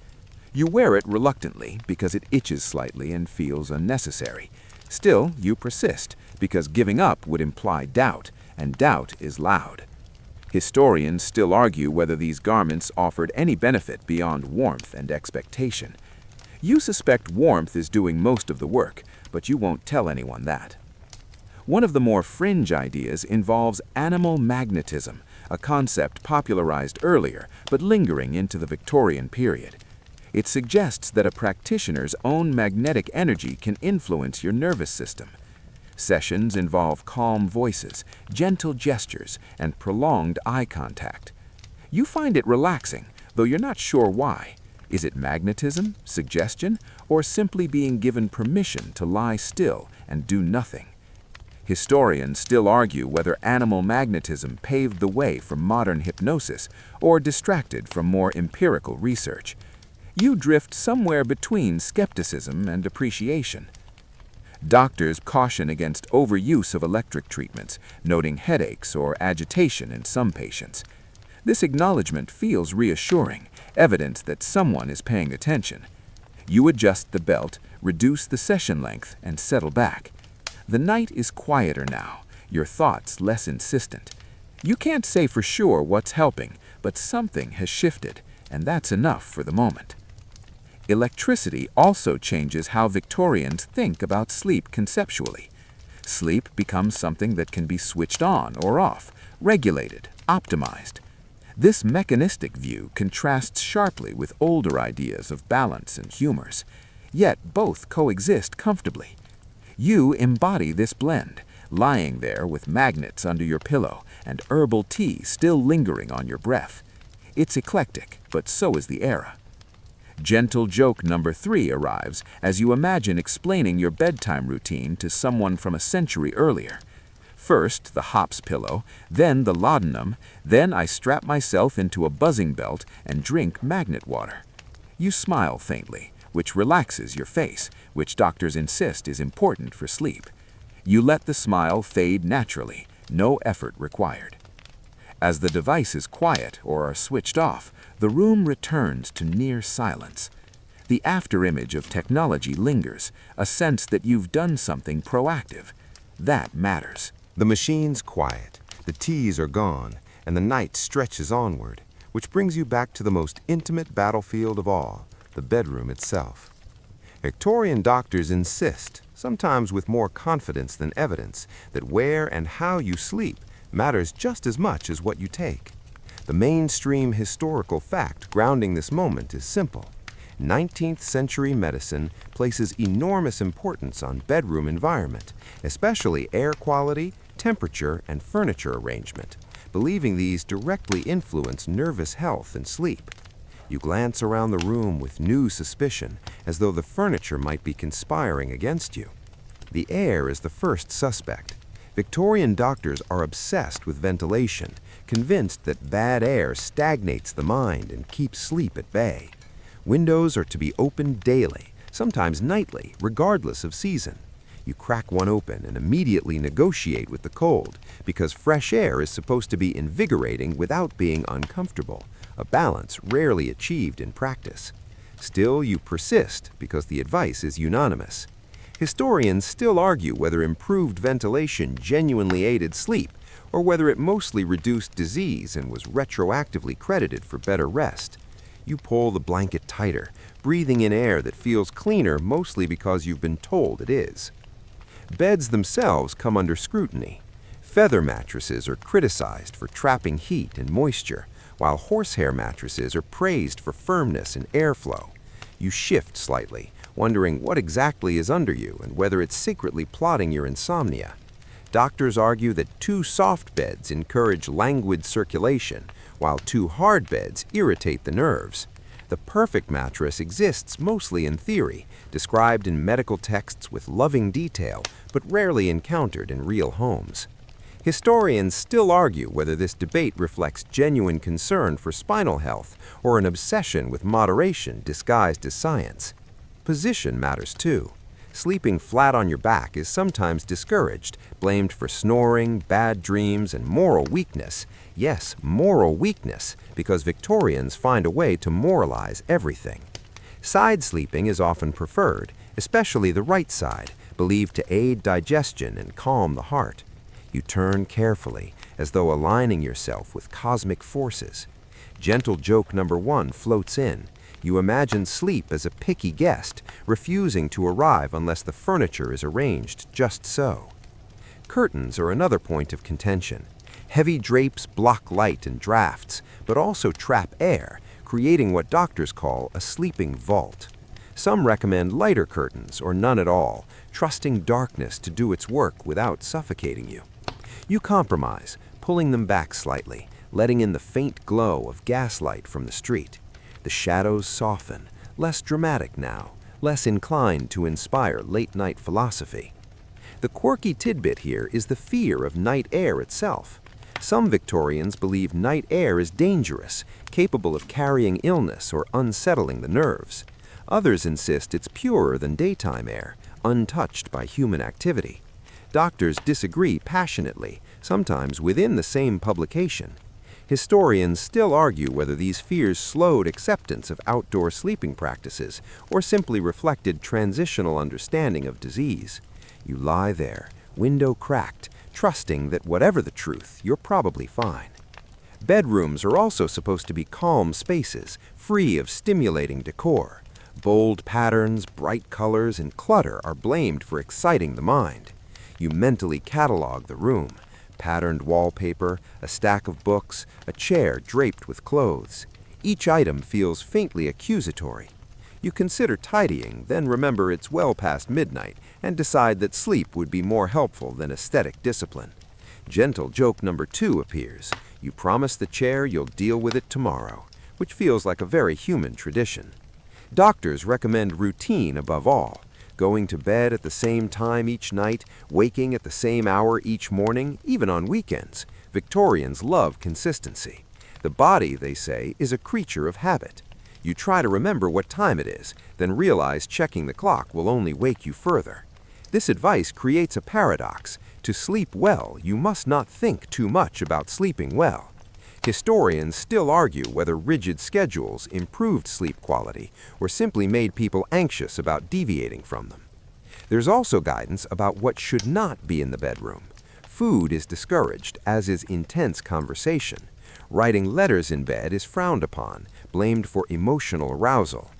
You wear it reluctantly because it itches slightly and feels unnecessary. Still, you persist because giving up would imply doubt, and doubt is loud. Historians still argue whether these garments offered any benefit beyond warmth and expectation. You suspect warmth is doing most of the work, but you won't tell anyone that. One of the more fringe ideas involves animal magnetism, a concept popularized earlier but lingering into the Victorian period. It suggests that a practitioner's own magnetic energy can influence your nervous system. Sessions involve calm voices, gentle gestures, and prolonged eye contact. You find it relaxing, though you're not sure why. Is it magnetism, suggestion, or simply being given permission to lie still and do nothing? Historians still argue whether animal magnetism paved the way for modern hypnosis or distracted from more empirical research. You drift somewhere between skepticism and appreciation. Doctors caution against overuse of electric treatments, noting headaches or agitation in some patients. This acknowledgement feels reassuring, evidence that someone is paying attention. You adjust the belt, reduce the session length, and settle back. The night is quieter now, your thoughts less insistent. You can't say for sure what's helping, but something has shifted, and that's enough for the moment. Electricity also changes how Victorians think about sleep conceptually. Sleep becomes something that can be switched on or off, regulated, optimized. This mechanistic view contrasts sharply with older ideas of balance and humors, yet both coexist comfortably. You embody this blend, lying there with magnets under your pillow and herbal tea still lingering on your breath. It's eclectic, but so is the era. Gentle joke number 3 arrives as you imagine explaining your bedtime routine to someone from a century earlier. First, the hops pillow, then the laudanum, then I strap myself into a buzzing belt and drink magnet water. You smile faintly, which relaxes your face, which doctors insist is important for sleep. You let the smile fade naturally, no effort required. As the devices quiet or are switched off, the room returns to near silence. The afterimage of technology lingers, a sense that you've done something proactive. That matters. The machine's quiet, the teas are gone, and the night stretches onward. which brings you back to the most intimate battlefield of all, the bedroom itself. Victorian doctors insist, sometimes with more confidence than evidence, that where and how you sleep matters just as much as what you take. The mainstream historical fact grounding this moment is simple. 19th century medicine places enormous importance on bedroom environment, especially air quality, temperature, and furniture arrangement, believing these directly influence nervous health and sleep. You glance around the room with new suspicion, as though the furniture might be conspiring against you. The air is the first suspect. Victorian doctors are obsessed with ventilation, convinced that bad air stagnates the mind and keeps sleep at bay. Windows are to be opened daily, sometimes nightly, regardless of season. You crack one open and immediately negotiate with the cold, because fresh air is supposed to be invigorating without being uncomfortable, a balance rarely achieved in practice. Still, you persist because the advice is unanimous. Historians still argue whether improved ventilation genuinely aided sleep, or whether it mostly reduced disease and was retroactively credited for better rest. You pull the blanket tighter, breathing in air that feels cleaner mostly because you've been told it is. Beds themselves come under scrutiny. Feather mattresses are criticized for trapping heat and moisture, while horsehair mattresses are praised for firmness and airflow. You shift slightly, wondering what exactly is under you and whether it's secretly plotting your insomnia. Doctors argue that too soft beds encourage languid circulation, while too hard beds irritate the nerves. The perfect mattress exists mostly in theory, described in medical texts with loving detail, but rarely encountered in real homes. Historians still argue whether this debate reflects genuine concern for spinal health or an obsession with moderation disguised as science. Position matters too. Sleeping flat on your back is sometimes discouraged, blamed for snoring, bad dreams, and moral weakness. Yes, moral weakness, because Victorians find a way to moralize everything. Side sleeping is often preferred, especially the right side, believed to aid digestion and calm the heart. You turn carefully, as though aligning yourself with cosmic forces. Gentle joke number 1 floats in. You imagine sleep as a picky guest, refusing to arrive unless the furniture is arranged just so. Curtains are another point of contention. Heavy drapes block light and drafts, but also trap air, creating what doctors call a sleeping vault. Some recommend lighter curtains or none at all, trusting darkness to do its work without suffocating you. You compromise, pulling them back slightly, letting in the faint glow of gaslight from the street. The shadows soften, less dramatic now, less inclined to inspire late-night philosophy. The quirky tidbit here is the fear of night air itself. Some Victorians believe night air is dangerous, capable of carrying illness or unsettling the nerves. Others insist it's purer than daytime air, untouched by human activity. Doctors disagree passionately, sometimes within the same publication. Historians still argue whether these fears slowed acceptance of outdoor sleeping practices or simply reflected transitional understanding of disease. You lie there, window cracked, trusting that whatever the truth, you're probably fine. Bedrooms are also supposed to be calm spaces, free of stimulating decor. Bold patterns, bright colors, and clutter are blamed for exciting the mind. You mentally catalog the room. Patterned wallpaper, a stack of books, a chair draped with clothes. Each item feels faintly accusatory. You consider tidying, then remember it's well past midnight and decide that sleep would be more helpful than aesthetic discipline. Gentle joke number 2 appears. You promise the chair you'll deal with it tomorrow, which feels like a very human tradition. Doctors recommend routine above all. Going to bed at the same time each night, waking at the same hour each morning, even on weekends. Victorians love consistency. The body, they say, is a creature of habit. You try to remember what time it is, then realize checking the clock will only wake you further. This advice creates a paradox. To sleep well, you must not think too much about sleeping well. Historians still argue whether rigid schedules improved sleep quality or simply made people anxious about deviating from them. There's also guidance about what should not be in the bedroom. Food is discouraged, as is intense conversation. Writing letters in bed is frowned upon, blamed for emotional arousal.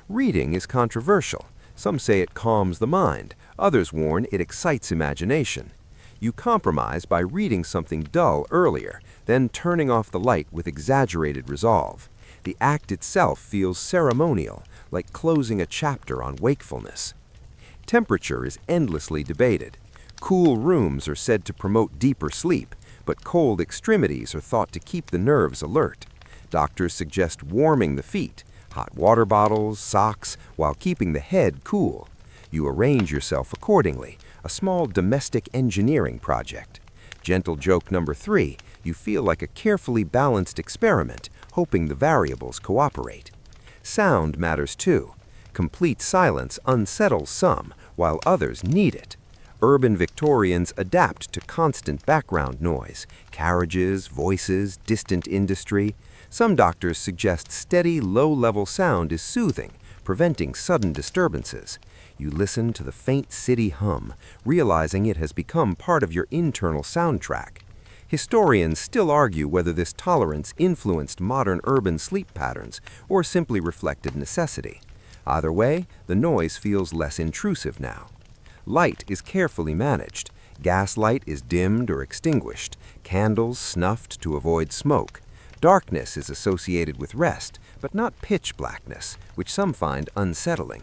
Reading is controversial. Some say it calms the mind, others warn it excites imagination. You compromise by reading something dull earlier, then turning off the light with exaggerated resolve. The act itself feels ceremonial, like closing a chapter on wakefulness. Temperature is endlessly debated. Cool rooms are said to promote deeper sleep, but cold extremities are thought to keep the nerves alert. Doctors suggest warming the feet, hot water bottles, socks, while keeping the head cool. You arrange yourself accordingly, a small domestic engineering project. Gentle joke number 3, you feel like a carefully balanced experiment, hoping the variables cooperate. Sound matters too. Complete silence unsettles some, while others need it. Urban Victorians adapt to constant background noise, carriages, voices, distant industry. Some doctors suggest steady, low-level sound is soothing, preventing sudden disturbances. You listen to the faint city hum, realizing it has become part of your internal soundtrack. Historians still argue whether this tolerance influenced modern urban sleep patterns or simply reflected necessity. Either way, the noise feels less intrusive now. Light is carefully managed. Gaslight is dimmed or extinguished, candles snuffed to avoid smoke. Darkness is associated with rest, but not pitch blackness, which some find unsettling.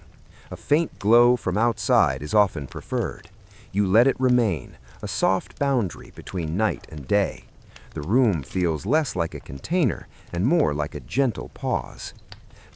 A faint glow from outside is often preferred. You let it remain, a soft boundary between night and day. The room feels less like a container and more like a gentle pause.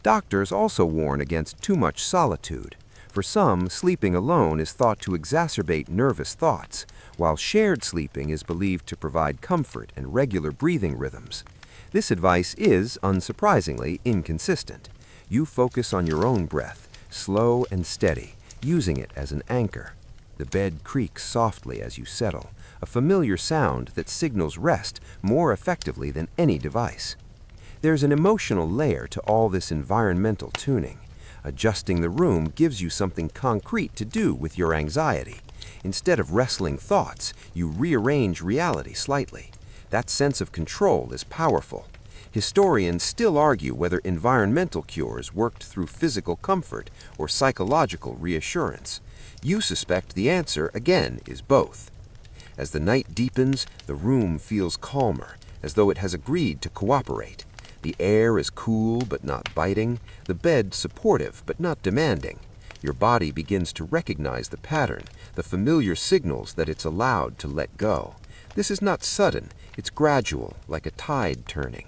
Doctors also warn against too much solitude. For some, sleeping alone is thought to exacerbate nervous thoughts, while shared sleeping is believed to provide comfort and regular breathing rhythms. This advice is, unsurprisingly, inconsistent. You focus on your own breath, slow and steady, using it as an anchor. The bed creaks softly as you settle, a familiar sound that signals rest more effectively than any device. There's an emotional layer to all this environmental tuning. Adjusting the room gives you something concrete to do with your anxiety. Instead of wrestling thoughts, you rearrange reality slightly. That sense of control is powerful. Historians still argue whether environmental cures worked through physical comfort or psychological reassurance. You suspect the answer, again, is both. As the night deepens, the room feels calmer, as though it has agreed to cooperate. The air is cool but not biting, the bed supportive but not demanding. Your body begins to recognize the pattern, the familiar signals that it's allowed to let go. This is not sudden, it's gradual, like a tide turning.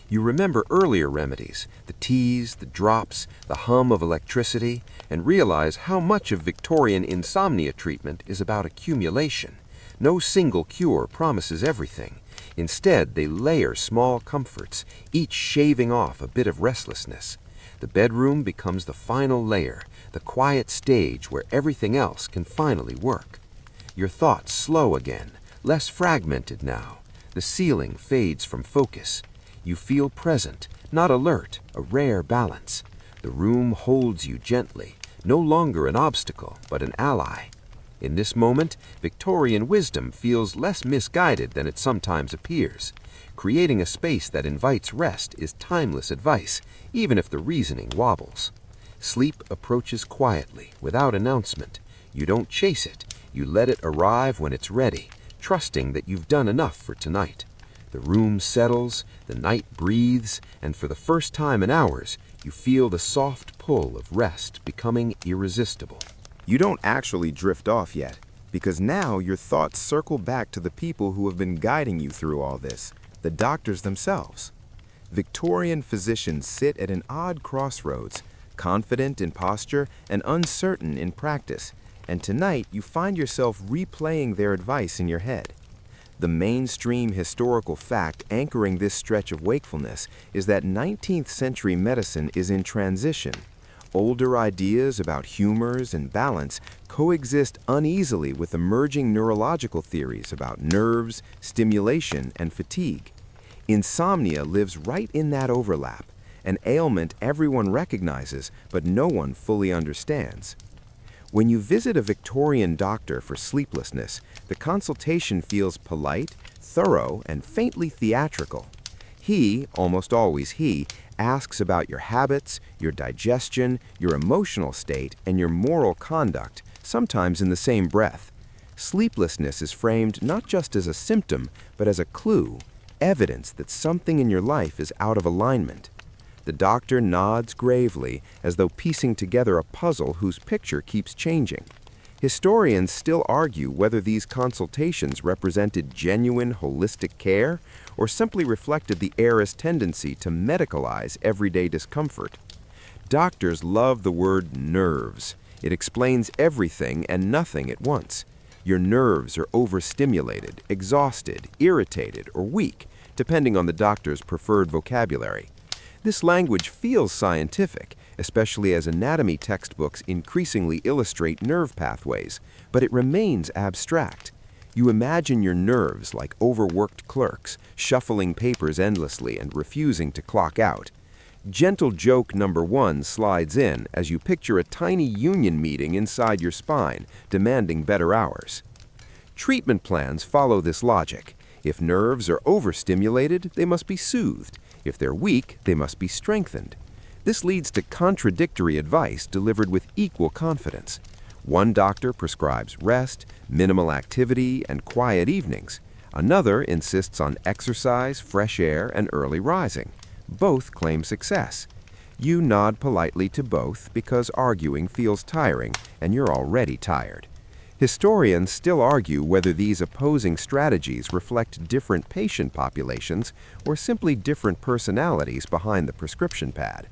You remember earlier remedies, the teas, the drops, the hum of electricity, and realize how much of Victorian insomnia treatment is about accumulation. No single cure promises everything. Instead, they layer small comforts, each shaving off a bit of restlessness. The bedroom becomes the final layer, the quiet stage where everything else can finally work. Your thoughts slow again, less fragmented now. The ceiling fades from focus. You feel present, not alert, a rare balance. The room holds you gently, no longer an obstacle, but an ally. In this moment, Victorian wisdom feels less misguided than it sometimes appears. Creating a space that invites rest is timeless advice, even if the reasoning wobbles. Sleep approaches quietly, without announcement. You don't chase it, you let it arrive when it's ready, trusting that you've done enough for tonight. The room settles, the night breathes, and for the first time in hours, you feel the soft pull of rest becoming irresistible. You don't actually drift off yet, because now your thoughts circle back to the people who have been guiding you through all this, the doctors themselves. Victorian physicians sit at an odd crossroads, confident in posture and uncertain in practice, and tonight you find yourself replaying their advice in your head. The mainstream historical fact anchoring this stretch of wakefulness is that 19th century medicine is in transition. Older ideas about humors and balance coexist uneasily with emerging neurological theories about nerves, stimulation, and fatigue. Insomnia lives right in that overlap, an ailment everyone recognizes but no one fully understands. When you visit a Victorian doctor for sleeplessness, the consultation feels polite, thorough, and faintly theatrical. He, almost always he, asks about your habits, your digestion, your emotional state, and your moral conduct, sometimes in the same breath. Sleeplessness is framed not just as a symptom, but as a clue, evidence that something in your life is out of alignment. The doctor nods gravely, as though piecing together a puzzle whose picture keeps changing. Historians still argue whether these consultations represented genuine holistic care or simply reflected the era's tendency to medicalize everyday discomfort. Doctors love the word nerves. It explains everything and nothing at once. Your nerves are overstimulated, exhausted, irritated, or weak, depending on the doctor's preferred vocabulary. This language feels scientific, especially as anatomy textbooks increasingly illustrate nerve pathways, but it remains abstract. You imagine your nerves like overworked clerks, shuffling papers endlessly and refusing to clock out. Gentle joke number 1 slides in as you picture a tiny union meeting inside your spine, demanding better hours. Treatment plans follow this logic. If nerves are overstimulated, they must be soothed. If they're weak, they must be strengthened. This leads to contradictory advice delivered with equal confidence. One doctor prescribes rest, minimal activity, and quiet evenings. Another insists on exercise, fresh air, and early rising. Both claim success. You nod politely to both because arguing feels tiring and you're already tired. Historians still argue whether these opposing strategies reflect different patient populations or simply different personalities behind the prescription pad.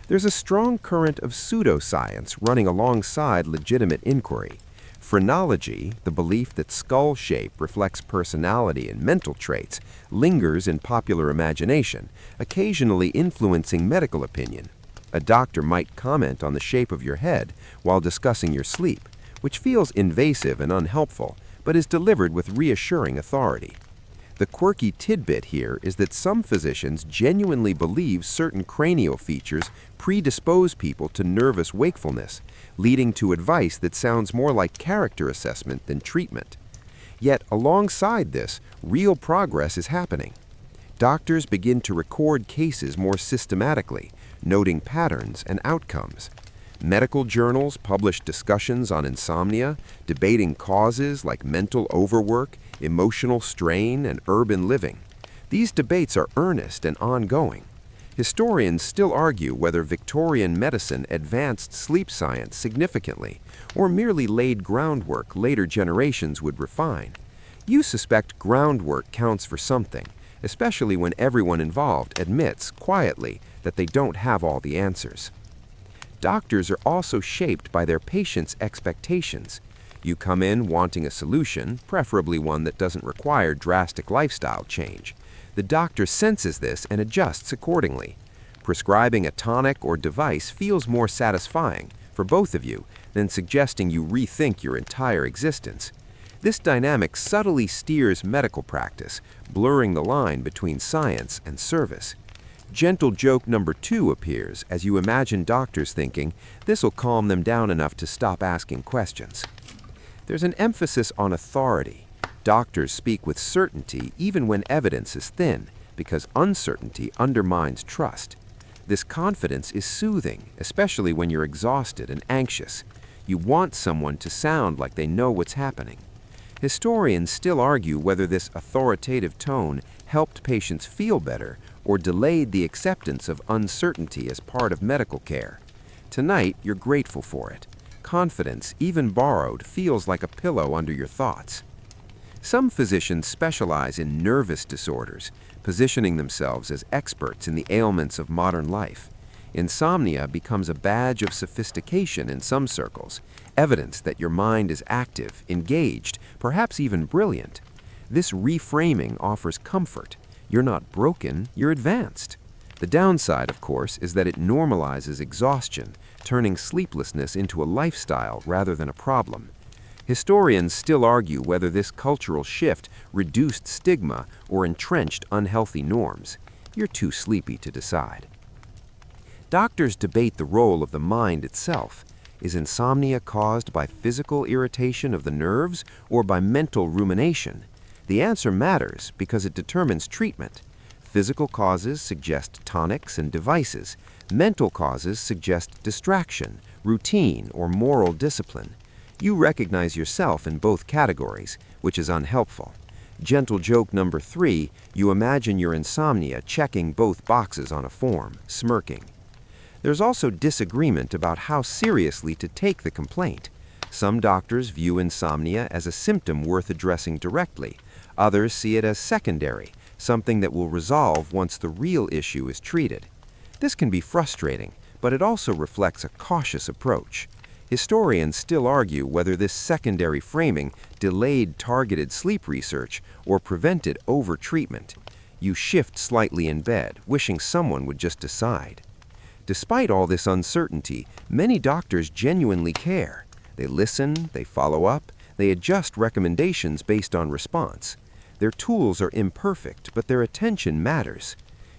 There's a strong current of pseudoscience running alongside legitimate inquiry. Phrenology, the belief that skull shape reflects personality and mental traits, lingers in popular imagination, occasionally influencing medical opinion. A doctor might comment on the shape of your head while discussing your sleep, which feels invasive and unhelpful, but is delivered with reassuring authority. The quirky tidbit here is that some physicians genuinely believe certain cranial features predispose people to nervous wakefulness, leading to advice that sounds more like character assessment than treatment. Yet, alongside this, real progress is happening. Doctors begin to record cases more systematically, noting patterns and outcomes. Medical journals publish discussions on insomnia, debating causes like mental overwork, emotional strain, and urban living. These debates are earnest and ongoing. Historians still argue whether Victorian medicine advanced sleep science significantly or merely laid groundwork later generations would refine. You suspect groundwork counts for something, especially when everyone involved admits quietly that they don't have all the answers. Doctors are also shaped by their patients' expectations. You come in wanting a solution, preferably one that doesn't require drastic lifestyle change. The doctor senses this and adjusts accordingly. Prescribing a tonic or device feels more satisfying for both of you than suggesting you rethink your entire existence. This dynamic subtly steers medical practice, blurring the line between science and service. Gentle joke number 2 appears as you imagine doctors thinking this'll calm them down enough to stop asking questions. There's an emphasis on authority. Doctors speak with certainty even when evidence is thin, because uncertainty undermines trust. This confidence is soothing, especially when you're exhausted and anxious. You want someone to sound like they know what's happening. Historians still argue whether this authoritative tone helped patients feel better or delayed the acceptance of uncertainty as part of medical care. Tonight, you're grateful for it. Confidence, even borrowed, feels like a pillow under your thoughts. Some physicians specialize in nervous disorders, positioning themselves as experts in the ailments of modern life. Insomnia becomes a badge of sophistication in some circles, evidence that your mind is active, engaged, perhaps even brilliant. This reframing offers comfort. You're not broken, you're advanced. The downside, of course, is that it normalizes exhaustion, turning sleeplessness into a lifestyle rather than a problem. Historians still argue whether this cultural shift reduced stigma or entrenched unhealthy norms. You're too sleepy to decide. Doctors debate the role of the mind itself. Is insomnia caused by physical irritation of the nerves or by mental rumination? The answer matters because it determines treatment. Physical causes suggest tonics and devices. Mental causes suggest distraction, routine, or moral discipline. You recognize yourself in both categories, which is unhelpful. Gentle joke number 3, you imagine your insomnia checking both boxes on a form, smirking. There's also disagreement about how seriously to take the complaint. Some doctors view insomnia as a symptom worth addressing directly. Others see it as secondary, something that will resolve once the real issue is treated. This can be frustrating, but it also reflects a cautious approach. Historians still argue whether this secondary framing delayed targeted sleep research or prevented over-treatment. You shift slightly in bed, wishing someone would just decide. Despite all this uncertainty, many doctors genuinely care. They listen, they follow up, they adjust recommendations based on response. Their tools are imperfect, but their attention matters.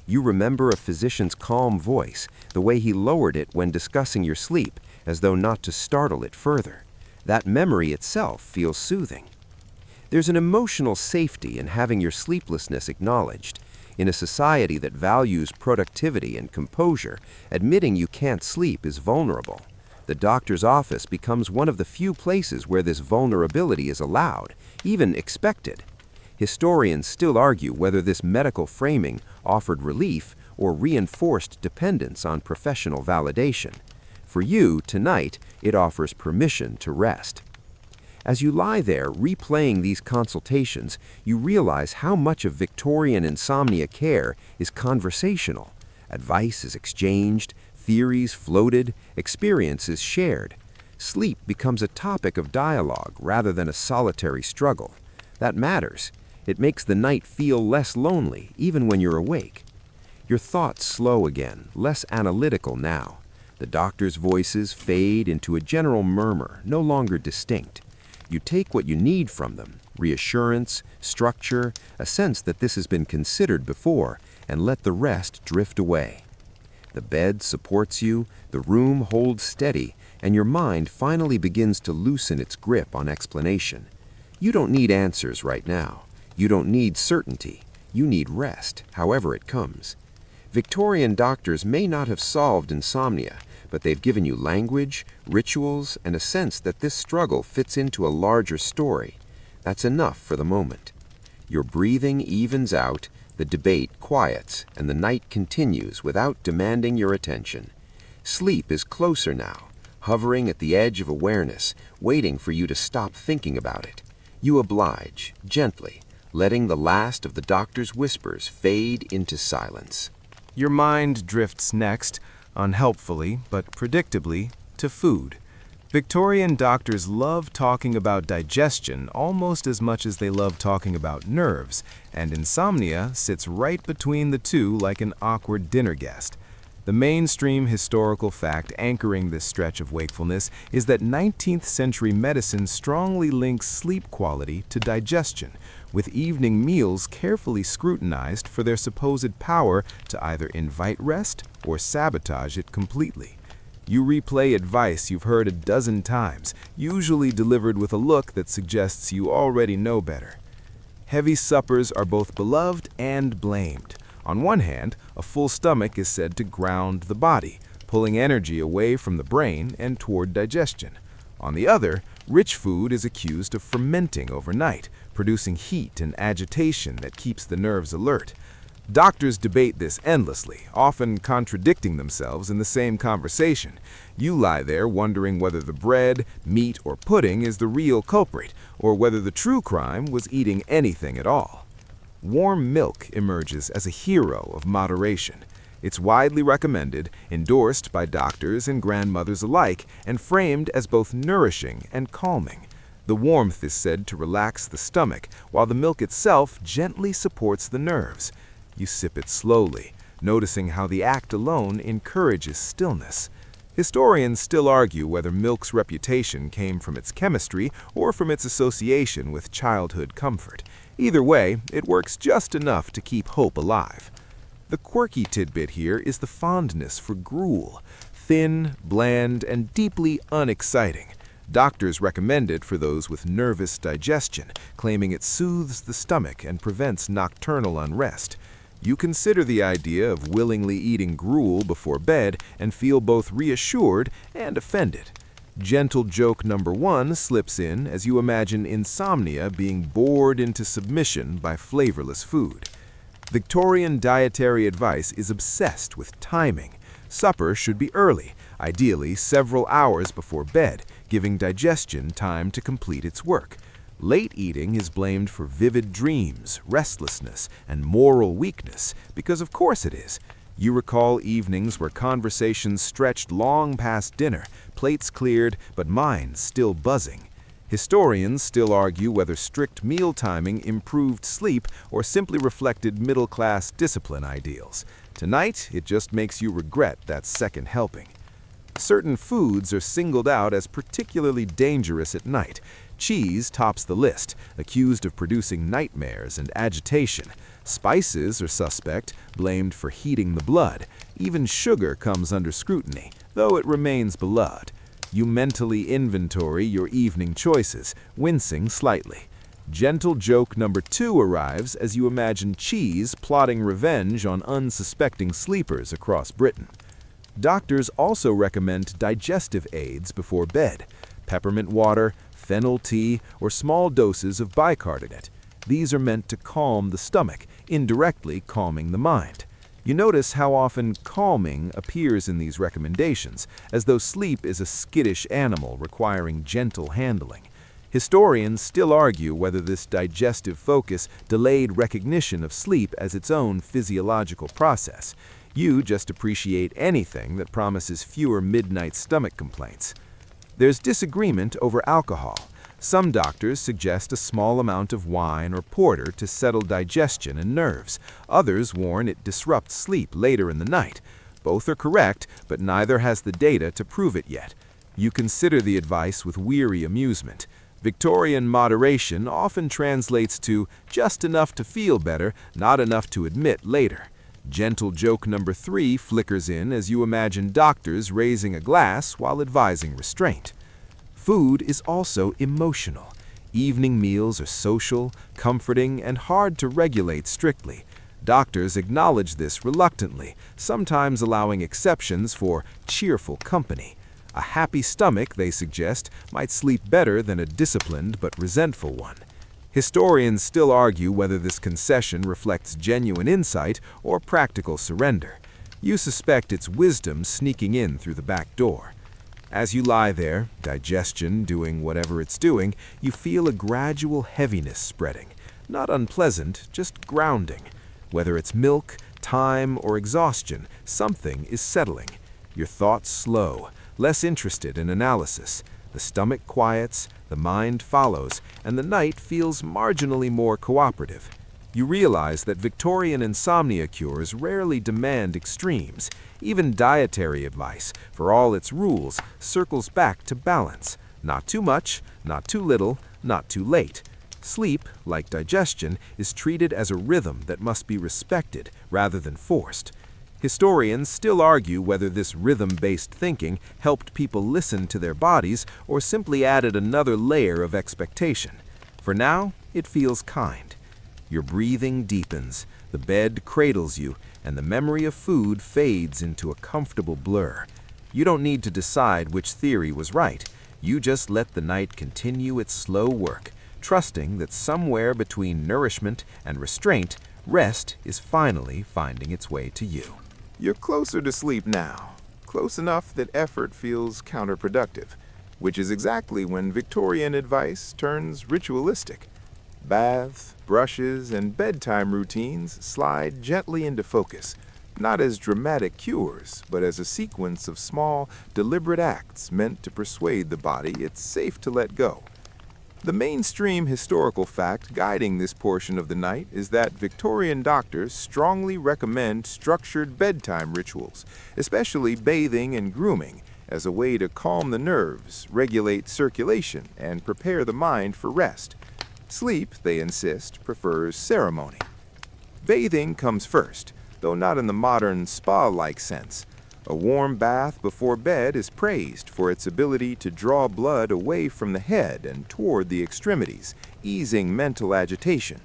You remember a physician's calm voice, the way he lowered it when discussing your sleep, as though not to startle it further. That memory itself feels soothing. There's an emotional safety in having your sleeplessness acknowledged. In a society that values productivity and composure, admitting you can't sleep is vulnerable. The doctor's office becomes one of the few places where this vulnerability is allowed, even expected. Historians still argue whether this medical framing offered relief or reinforced dependence on professional validation. For you, tonight, it offers permission to rest. As you lie there replaying these consultations, you realize how much of Victorian insomnia care is conversational. Advice is exchanged, theories floated, experiences shared. Sleep becomes a topic of dialogue rather than a solitary struggle. That matters. It makes the night feel less lonely, even when you're awake. Your thoughts slow again, less analytical now. The doctor's voices fade into a general murmur, no longer distinct. You take what you need from them, reassurance, structure, a sense that this has been considered before, and let the rest drift away. The bed supports you, the room holds steady, and your mind finally begins to loosen its grip on explanation. You don't need answers right now. You don't need certainty. You need rest, however it comes. Victorian doctors may not have solved insomnia, but they've given you language, rituals, and a sense that this struggle fits into a larger story. That's enough for the moment. Your breathing evens out, the debate quiets, and the night continues without demanding your attention. Sleep is closer now, hovering at the edge of awareness, waiting for you to stop thinking about it. You oblige, gently, letting the last of the doctor's whispers fade into silence. Your mind drifts next, unhelpfully but predictably, to food. Victorian doctors love talking about digestion almost as much as they love talking about nerves, and insomnia sits right between the two like an awkward dinner guest. The mainstream historical fact anchoring this stretch of wakefulness is that 19th century medicine strongly links sleep quality to digestion, with evening meals carefully scrutinized for their supposed power to either invite rest or sabotage it completely. You replay advice you've heard a dozen times, usually delivered with a look that suggests you already know better. Heavy suppers are both beloved and blamed. On one hand, a full stomach is said to ground the body, pulling energy away from the brain and toward digestion. On the other, rich food is accused of fermenting overnight, producing heat and agitation that keeps the nerves alert. Doctors debate this endlessly, often contradicting themselves in the same conversation. You lie there wondering whether the bread, meat, or pudding is the real culprit, or whether the true crime was eating anything at all. Warm milk emerges as a hero of moderation. It's widely recommended, endorsed by doctors and grandmothers alike, and framed as both nourishing and calming. The warmth is said to relax the stomach, while the milk itself gently supports the nerves. You sip it slowly, noticing how the act alone encourages stillness. Historians still argue whether milk's reputation came from its chemistry or from its association with childhood comfort. Either way, it works just enough to keep hope alive. The quirky tidbit here is the fondness for gruel. Thin, bland, and deeply unexciting. Doctors recommend it for those with nervous digestion, claiming it soothes the stomach and prevents nocturnal unrest. You consider the idea of willingly eating gruel before bed and feel both reassured and offended. Gentle joke number 1 slips in as you imagine insomnia being bored into submission by flavorless food. Victorian dietary advice is obsessed with timing. Supper should be early, ideally several hours before bed, giving digestion time to complete its work. Late eating is blamed for vivid dreams, restlessness, and moral weakness, because of course it is. You recall evenings where conversations stretched long past dinner, plates cleared, but minds still buzzing. Historians still argue whether strict meal timing improved sleep or simply reflected middle-class discipline ideals. Tonight, it just makes you regret that second helping. Certain foods are singled out as particularly dangerous at night. Cheese tops the list, accused of producing nightmares and agitation. Spices are suspect, blamed for heating the blood. Even sugar comes under scrutiny, though it remains beloved. You mentally inventory your evening choices, wincing slightly. Gentle joke number 2 arrives as you imagine cheese plotting revenge on unsuspecting sleepers across Britain. Doctors also recommend digestive aids before bed: peppermint water, fennel tea, or small doses of bicarbonate. These are meant to calm the stomach, indirectly calming the mind. You notice how often calming appears in these recommendations, as though sleep is a skittish animal requiring gentle handling. Historians still argue whether this digestive focus delayed recognition of sleep as its own physiological process. You just appreciate anything that promises fewer midnight stomach complaints. There's disagreement over alcohol. Some doctors suggest a small amount of wine or porter to settle digestion and nerves. Others warn it disrupts sleep later in the night. Both are correct, but neither has the data to prove it yet. You consider the advice with weary amusement. Victorian moderation often translates to just enough to feel better, not enough to admit later. Gentle joke number 3 flickers in as you imagine doctors raising a glass while advising restraint. Food is also emotional. Evening meals are social, comforting, and hard to regulate strictly. Doctors acknowledge this reluctantly, sometimes allowing exceptions for cheerful company. A happy stomach, they suggest, might sleep better than a disciplined but resentful one. Historians still argue whether this concession reflects genuine insight or practical surrender. You suspect it's wisdom sneaking in through the back door. As you lie there, digestion doing whatever it's doing, you feel a gradual heaviness spreading. Not unpleasant, just grounding. Whether it's milk, time, or exhaustion, something is settling. Your thoughts slow, less interested in analysis. The stomach quiets, the mind follows, and the night feels marginally more cooperative. You realize that Victorian insomnia cures rarely demand extremes. Even dietary advice, for all its rules, circles back to balance. Not too much, not too little, not too late. Sleep, like digestion, is treated as a rhythm that must be respected rather than forced. Historians still argue whether this rhythm-based thinking helped people listen to their bodies or simply added another layer of expectation. For now, it feels kind. Your breathing deepens, the bed cradles you, and the memory of food fades into a comfortable blur. You don't need to decide which theory was right. You just let the night continue its slow work, trusting that somewhere between nourishment and restraint, rest is finally finding its way to you. You're closer to sleep now, close enough that effort feels counterproductive, which is exactly when Victorian advice turns ritualistic. Baths, brushes, and bedtime routines slide gently into focus, not as dramatic cures, but as a sequence of small, deliberate acts meant to persuade the body it's safe to let go. The mainstream historical fact guiding this portion of the night is that Victorian doctors strongly recommend structured bedtime rituals, especially bathing and grooming, as a way to calm the nerves, regulate circulation, and prepare the mind for rest. Sleep, they insist, prefers ceremony. Bathing comes first, though not in the modern spa-like sense. A warm bath before bed is praised for its ability to draw blood away from the head and toward the extremities, easing mental agitation.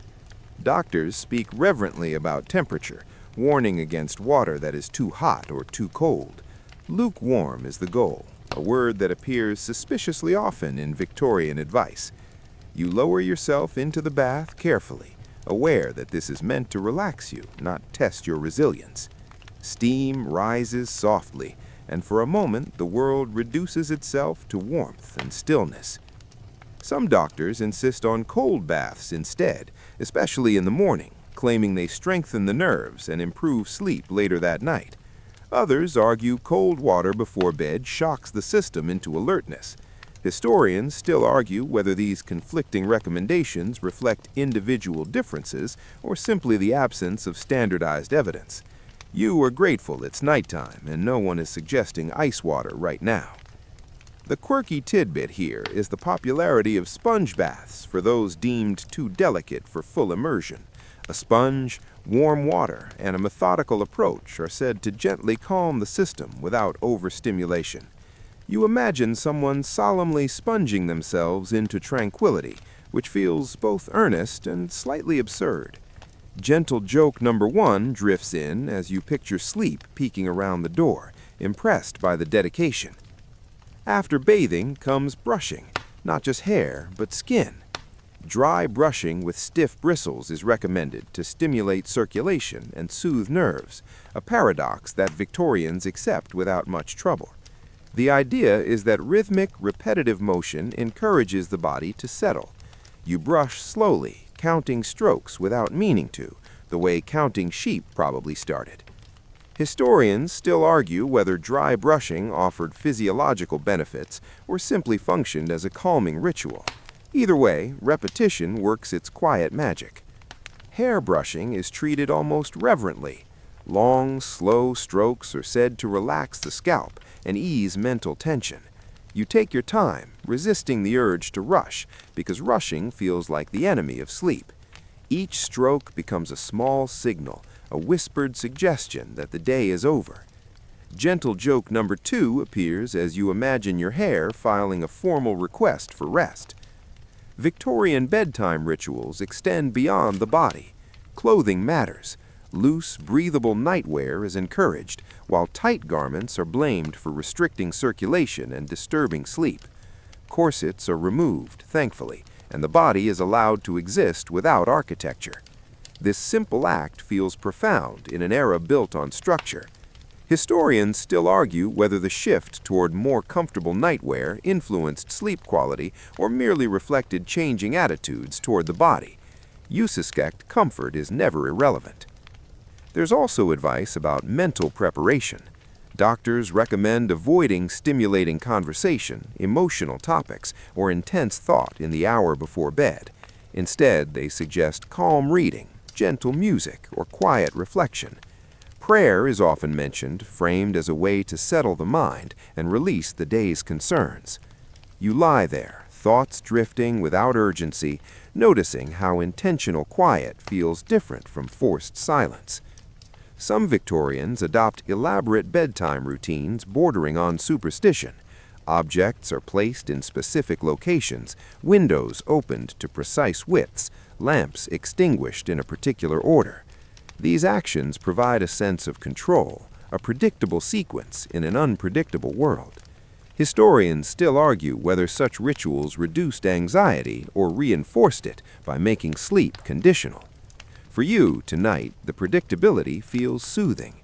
Doctors speak reverently about temperature, warning against water that is too hot or too cold. Lukewarm is the goal, a word that appears suspiciously often in Victorian advice. You lower yourself into the bath carefully, aware that this is meant to relax you, not test your resilience. Steam rises softly, and for a moment the world reduces itself to warmth and stillness. Some doctors insist on cold baths instead, especially in the morning, claiming they strengthen the nerves and improve sleep later that night. Others argue cold water before bed shocks the system into alertness. Historians still argue whether these conflicting recommendations reflect individual differences or simply the absence of standardized evidence. You are grateful it's nighttime and no one is suggesting ice water right now. The quirky tidbit here is the popularity of sponge baths for those deemed too delicate for full immersion. A sponge, warm water, and a methodical approach are said to gently calm the system without overstimulation. You imagine someone solemnly sponging themselves into tranquility, which feels both earnest and slightly absurd. Gentle joke number 1 drifts in as you picture sleep peeking around the door, impressed by the dedication. After bathing comes brushing, not just hair, but skin. Dry brushing with stiff bristles is recommended to stimulate circulation and soothe nerves, a paradox that Victorians accept without much trouble. The idea is that rhythmic, repetitive motion encourages the body to settle. You brush slowly, counting strokes without meaning to, the way counting sheep probably started. Historians still argue whether dry brushing offered physiological benefits or simply functioned as a calming ritual. Either way, repetition works its quiet magic. Hair brushing is treated almost reverently. Long, slow strokes are said to relax the scalp and ease mental tension. You take your time, resisting the urge to rush, because rushing feels like the enemy of sleep. Each stroke becomes a small signal, a whispered suggestion that the day is over. Gentle joke number 2 appears as you imagine your hair filing a formal request for rest. Victorian bedtime rituals extend beyond the body. Clothing matters. Loose, breathable nightwear is encouraged, while tight garments are blamed for restricting circulation and disturbing sleep. Corsets are removed, thankfully, and the body is allowed to exist without architecture. This simple act feels profound in an era built on structure. Historians still argue whether the shift toward more comfortable nightwear influenced sleep quality or merely reflected changing attitudes toward the body. You suspect comfort is never irrelevant. There's also advice about mental preparation. Doctors recommend avoiding stimulating conversation, emotional topics, or intense thought in the hour before bed. Instead, they suggest calm reading, gentle music, or quiet reflection. Prayer is often mentioned, framed as a way to settle the mind and release the day's concerns. You lie there, thoughts drifting without urgency, noticing how intentional quiet feels different from forced silence. Some Victorians adopt elaborate bedtime routines bordering on superstition. Objects are placed in specific locations, windows opened to precise widths, lamps extinguished in a particular order. These actions provide a sense of control, a predictable sequence in an unpredictable world. Historians still argue whether such rituals reduced anxiety or reinforced it by making sleep conditional. For you, tonight, the predictability feels soothing.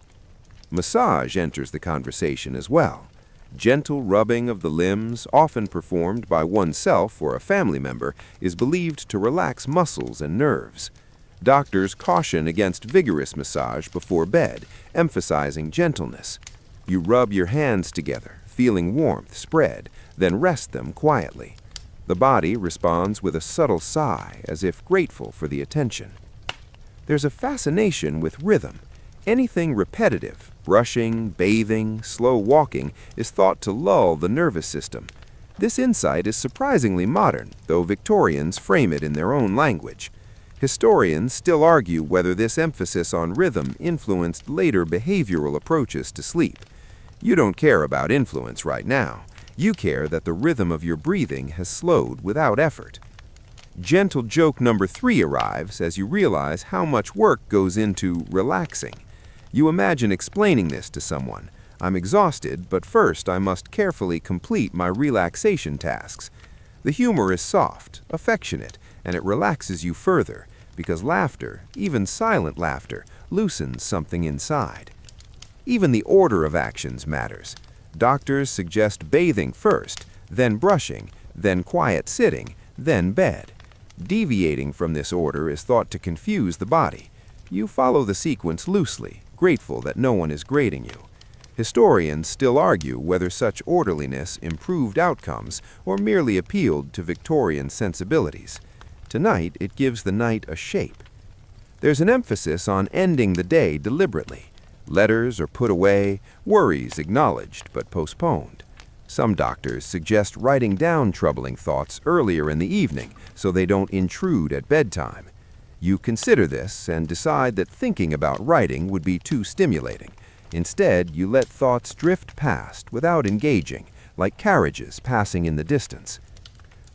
Massage enters the conversation as well. Gentle rubbing of the limbs, often performed by oneself or a family member, is believed to relax muscles and nerves. Doctors caution against vigorous massage before bed, emphasizing gentleness. You rub your hands together, feeling warmth spread, then rest them quietly. The body responds with a subtle sigh, as if grateful for the attention. There's a fascination with rhythm. Anything repetitive, brushing, bathing, slow walking, is thought to lull the nervous system. This insight is surprisingly modern, though Victorians frame it in their own language. Historians still argue whether this emphasis on rhythm influenced later behavioral approaches to sleep. You don't care about influence right now. You care that the rhythm of your breathing has slowed without effort. Gentle joke number 3 arrives as you realize how much work goes into relaxing. You imagine explaining this to someone. I'm exhausted, but first I must carefully complete my relaxation tasks. The humor is soft, affectionate, and it relaxes you further because laughter, even silent laughter, loosens something inside. Even the order of actions matters. Doctors suggest bathing first, then brushing, then quiet sitting, then bed. Deviating from this order is thought to confuse the body. You follow the sequence loosely, grateful that no one is grading you. Historians still argue whether such orderliness improved outcomes or merely appealed to Victorian sensibilities. Tonight, it gives the night a shape. There's an emphasis on ending the day deliberately. Letters are put away, worries acknowledged but postponed. Some doctors suggest writing down troubling thoughts earlier in the evening so they don't intrude at bedtime. You consider this and decide that thinking about writing would be too stimulating. Instead, you let thoughts drift past without engaging, like carriages passing in the distance.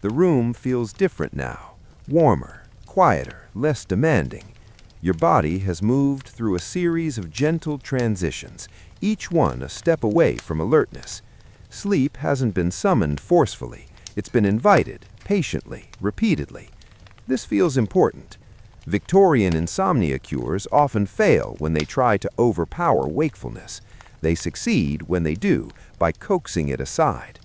The room feels different now, warmer, quieter, less demanding. Your body has moved through a series of gentle transitions, each one a step away from alertness. Sleep hasn't been summoned forcefully. It's been invited, patiently, repeatedly. This feels important. Victorian insomnia cures often fail when they try to overpower wakefulness. They succeed when they do, by coaxing it aside.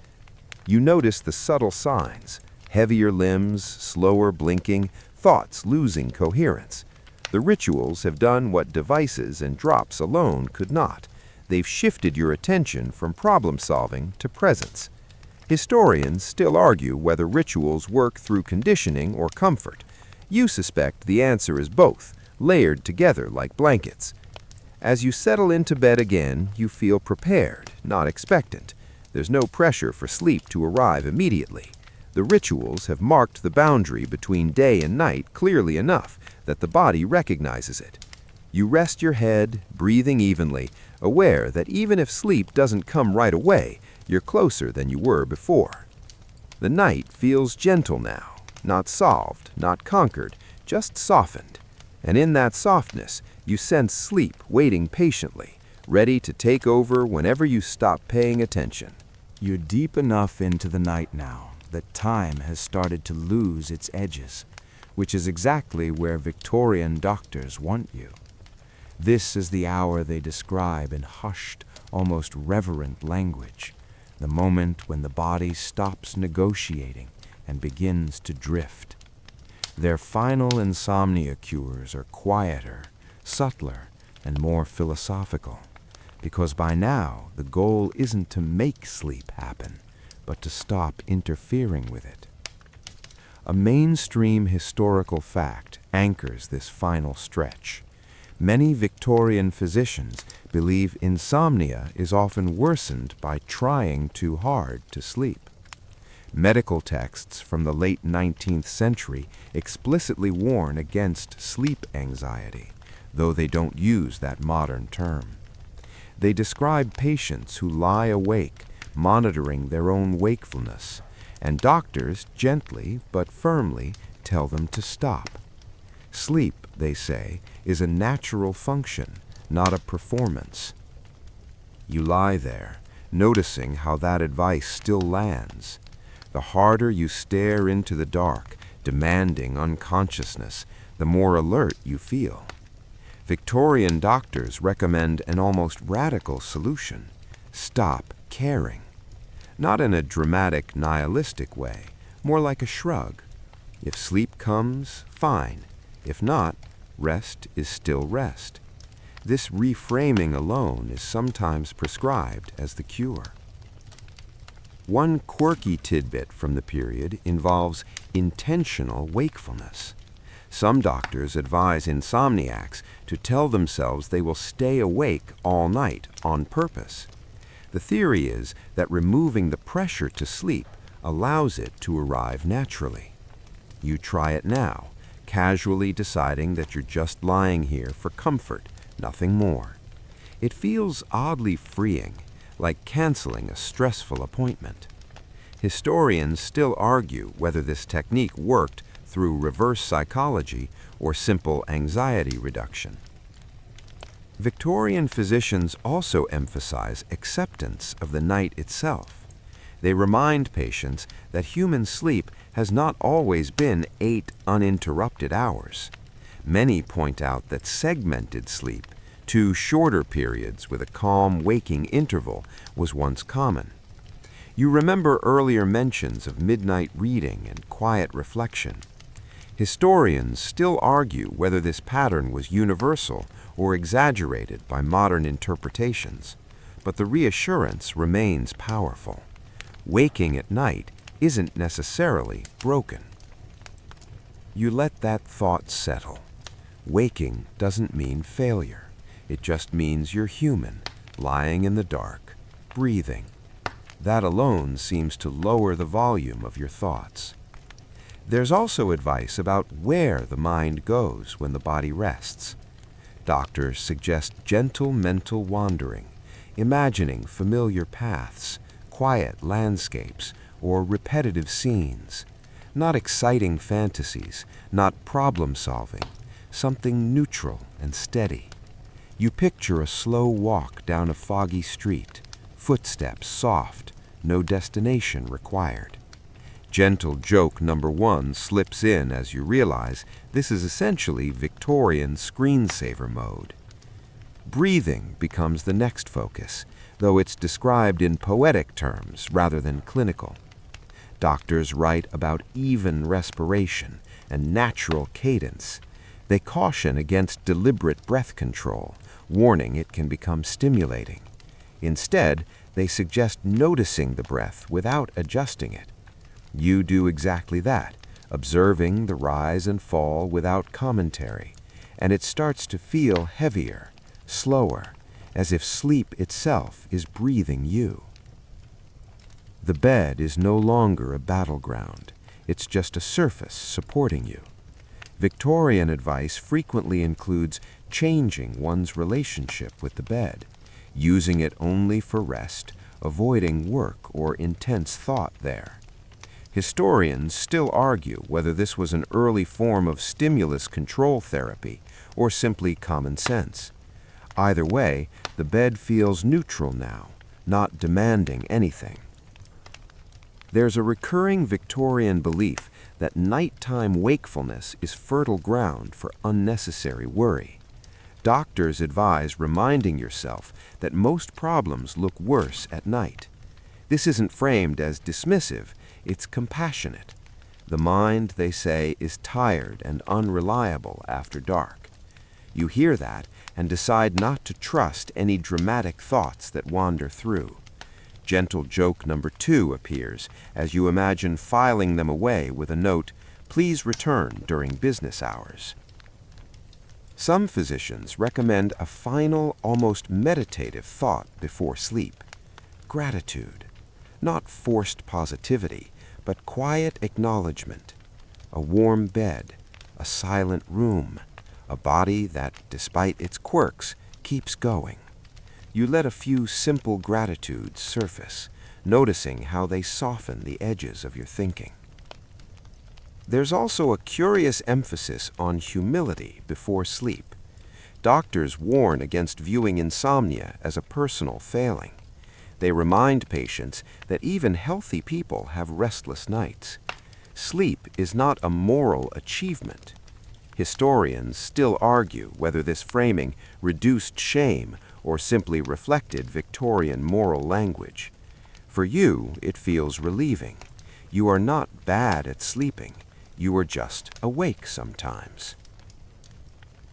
You notice the subtle signs: heavier limbs, slower blinking, thoughts losing coherence. The rituals have done what devices and drops alone could not. They've shifted your attention from problem-solving to presence. Historians still argue whether rituals work through conditioning or comfort. You suspect the answer is both, layered together like blankets. As you settle into bed again, you feel prepared, not expectant. There's no pressure for sleep to arrive immediately. The rituals have marked the boundary between day and night clearly enough that the body recognizes it. You rest your head, breathing evenly, aware that even if sleep doesn't come right away, you're closer than you were before. The night feels gentle now, not solved, not conquered, just softened. And in that softness, you sense sleep waiting patiently, ready to take over whenever you stop paying attention. You're deep enough into the night now that time has started to lose its edges, which is exactly where Victorian doctors want you. This is the hour they describe in hushed, almost reverent language, the moment when the body stops negotiating and begins to drift. Their final insomnia cures are quieter, subtler, and more philosophical, because by now the goal isn't to make sleep happen, but to stop interfering with it. A mainstream historical fact anchors this final stretch. Many Victorian physicians believe insomnia is often worsened by trying too hard to sleep. Medical texts from the late 19th century explicitly warn against sleep anxiety, though they don't use that modern term. They describe patients who lie awake, monitoring their own wakefulness, and doctors gently but firmly tell them to stop. Sleep, they say, is a natural function, not a performance. You lie there, noticing how that advice still lands. The harder you stare into the dark, demanding unconsciousness, the more alert you feel. Victorian doctors recommend an almost radical solution: stop caring. Not in a dramatic, nihilistic way, more like a shrug. If sleep comes, fine. If not, rest is still rest. This reframing alone is sometimes prescribed as the cure. One quirky tidbit from the period involves intentional wakefulness. Some doctors advise insomniacs to tell themselves they will stay awake all night on purpose. The theory is that removing the pressure to sleep allows it to arrive naturally. You try it now, casually deciding that you're just lying here for comfort, nothing more. It feels oddly freeing, like canceling a stressful appointment. Historians still argue whether this technique worked through reverse psychology or simple anxiety reduction. Victorian physicians also emphasize acceptance of the night itself. They remind patients that human sleep has not always been 8 uninterrupted hours. Many point out that segmented sleep, 2 shorter periods with a calm waking interval, was once common. You remember earlier mentions of midnight reading and quiet reflection. Historians still argue whether this pattern was universal or exaggerated by modern interpretations, but the reassurance remains powerful. Waking at night isn't necessarily broken. You let that thought settle. Waking doesn't mean failure. It just means you're human, lying in the dark, breathing. That alone seems to lower the volume of your thoughts. There's also advice about where the mind goes when the body rests. Doctors suggest gentle mental wandering, imagining familiar paths, quiet landscapes, or repetitive scenes. Not exciting fantasies, not problem-solving, something neutral and steady. You picture a slow walk down a foggy street, footsteps soft, no destination required. Gentle joke number 1 slips in as you realize this is essentially Victorian screensaver mode. Breathing becomes the next focus, though it's described in poetic terms rather than clinical. Doctors write about even respiration and natural cadence. They caution against deliberate breath control, warning it can become stimulating. Instead, they suggest noticing the breath without adjusting it. You do exactly that, observing the rise and fall without commentary, and it starts to feel heavier, slower, as if sleep itself is breathing you. The bed is no longer a battleground. It's just a surface supporting you. Victorian advice frequently includes changing one's relationship with the bed, using it only for rest, avoiding work or intense thought there. Historians still argue whether this was an early form of stimulus control therapy or simply common sense. Either way, the bed feels neutral now, not demanding anything. There's a recurring Victorian belief that nighttime wakefulness is fertile ground for unnecessary worry. Doctors advise reminding yourself that most problems look worse at night. This isn't framed as dismissive, it's compassionate. The mind, they say, is tired and unreliable after dark. You hear that and decide not to trust any dramatic thoughts that wander through. Gentle joke number 2 appears as you imagine filing them away with a note, "Please return during business hours." Some physicians recommend a final, almost meditative thought before sleep. Gratitude. Not forced positivity, but quiet acknowledgement. A warm bed, a silent room, a body that, despite its quirks, keeps going. You let a few simple gratitudes surface, noticing how they soften the edges of your thinking. There's also a curious emphasis on humility before sleep. Doctors warn against viewing insomnia as a personal failing. They remind patients that even healthy people have restless nights. Sleep is not a moral achievement. Historians still argue whether this framing reduced shame or simply reflected Victorian moral language. For you, it feels relieving. You are not bad at sleeping. You are just awake sometimes.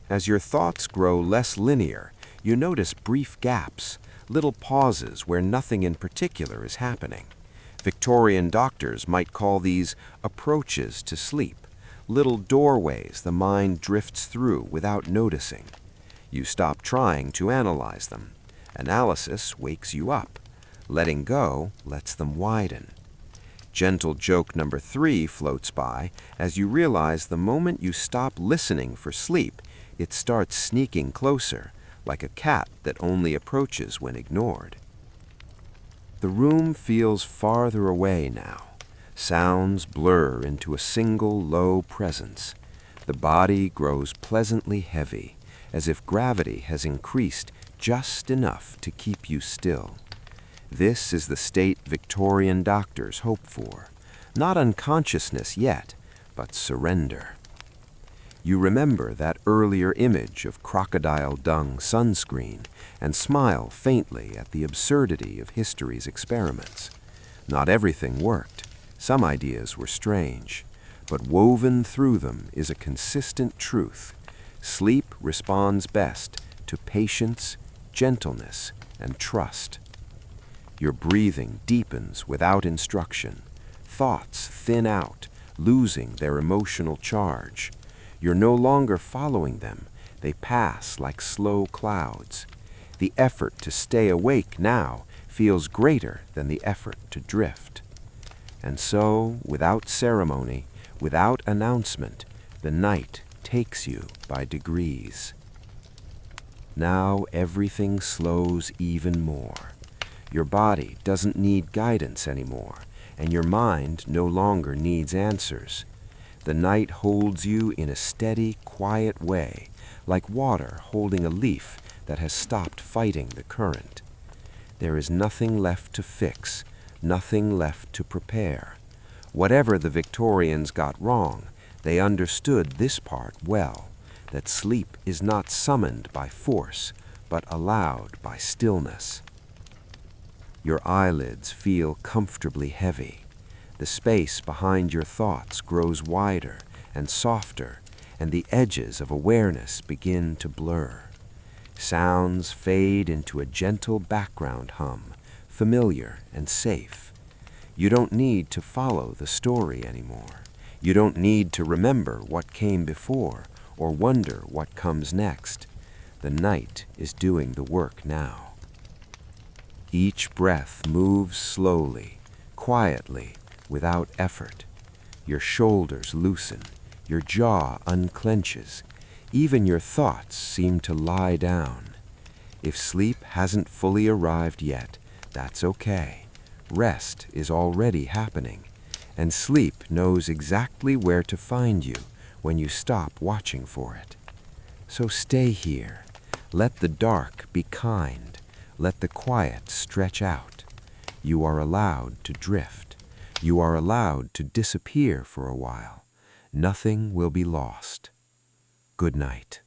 As your thoughts grow less linear, you notice brief gaps, little pauses where nothing in particular is happening. Victorian doctors might call these approaches to sleep, little doorways the mind drifts through without noticing. You stop trying to analyze them. Analysis wakes you up. Letting go lets them widen. Gentle joke number 3 floats by as you realize the moment you stop listening for sleep, it starts sneaking closer, like a cat that only approaches when ignored. The room feels farther away now. Sounds blur into a single low presence. The body grows pleasantly heavy, as if gravity has increased just enough to keep you still. This is the state Victorian doctors hope for. Not unconsciousness yet, but surrender. You remember that earlier image of crocodile dung sunscreen and smile faintly at the absurdity of history's experiments. Not everything worked. Some ideas were strange, but woven through them is a consistent truth. Sleep responds best to patience, gentleness, and trust. Your breathing deepens without instruction. Thoughts thin out, losing their emotional charge. You're no longer following them. They pass like slow clouds. The effort to stay awake now feels greater than the effort to drift. And so, without ceremony, without announcement, the night takes you by degrees. Now everything slows even more. Your body doesn't need guidance anymore, and your mind no longer needs answers. The night holds you in a steady, quiet way, like water holding a leaf that has stopped fighting the current. There is nothing left to fix, nothing left to prepare. Whatever the Victorians got wrong, they understood this part well, that sleep is not summoned by force, but allowed by stillness. Your eyelids feel comfortably heavy. The space behind your thoughts grows wider and softer, and the edges of awareness begin to blur. Sounds fade into a gentle background hum, familiar and safe. You don't need to follow the story anymore. You don't need to remember what came before or wonder what comes next. The night is doing the work now. Each breath moves slowly, quietly, without effort. Your shoulders loosen, your jaw unclenches. Even your thoughts seem to lie down. If sleep hasn't fully arrived yet, that's okay. Rest is already happening, and sleep knows exactly where to find you when you stop watching for it. So stay here. Let the dark be kind. Let the quiet stretch out. You are allowed to drift. You are allowed to disappear for a while. Nothing will be lost. Good night.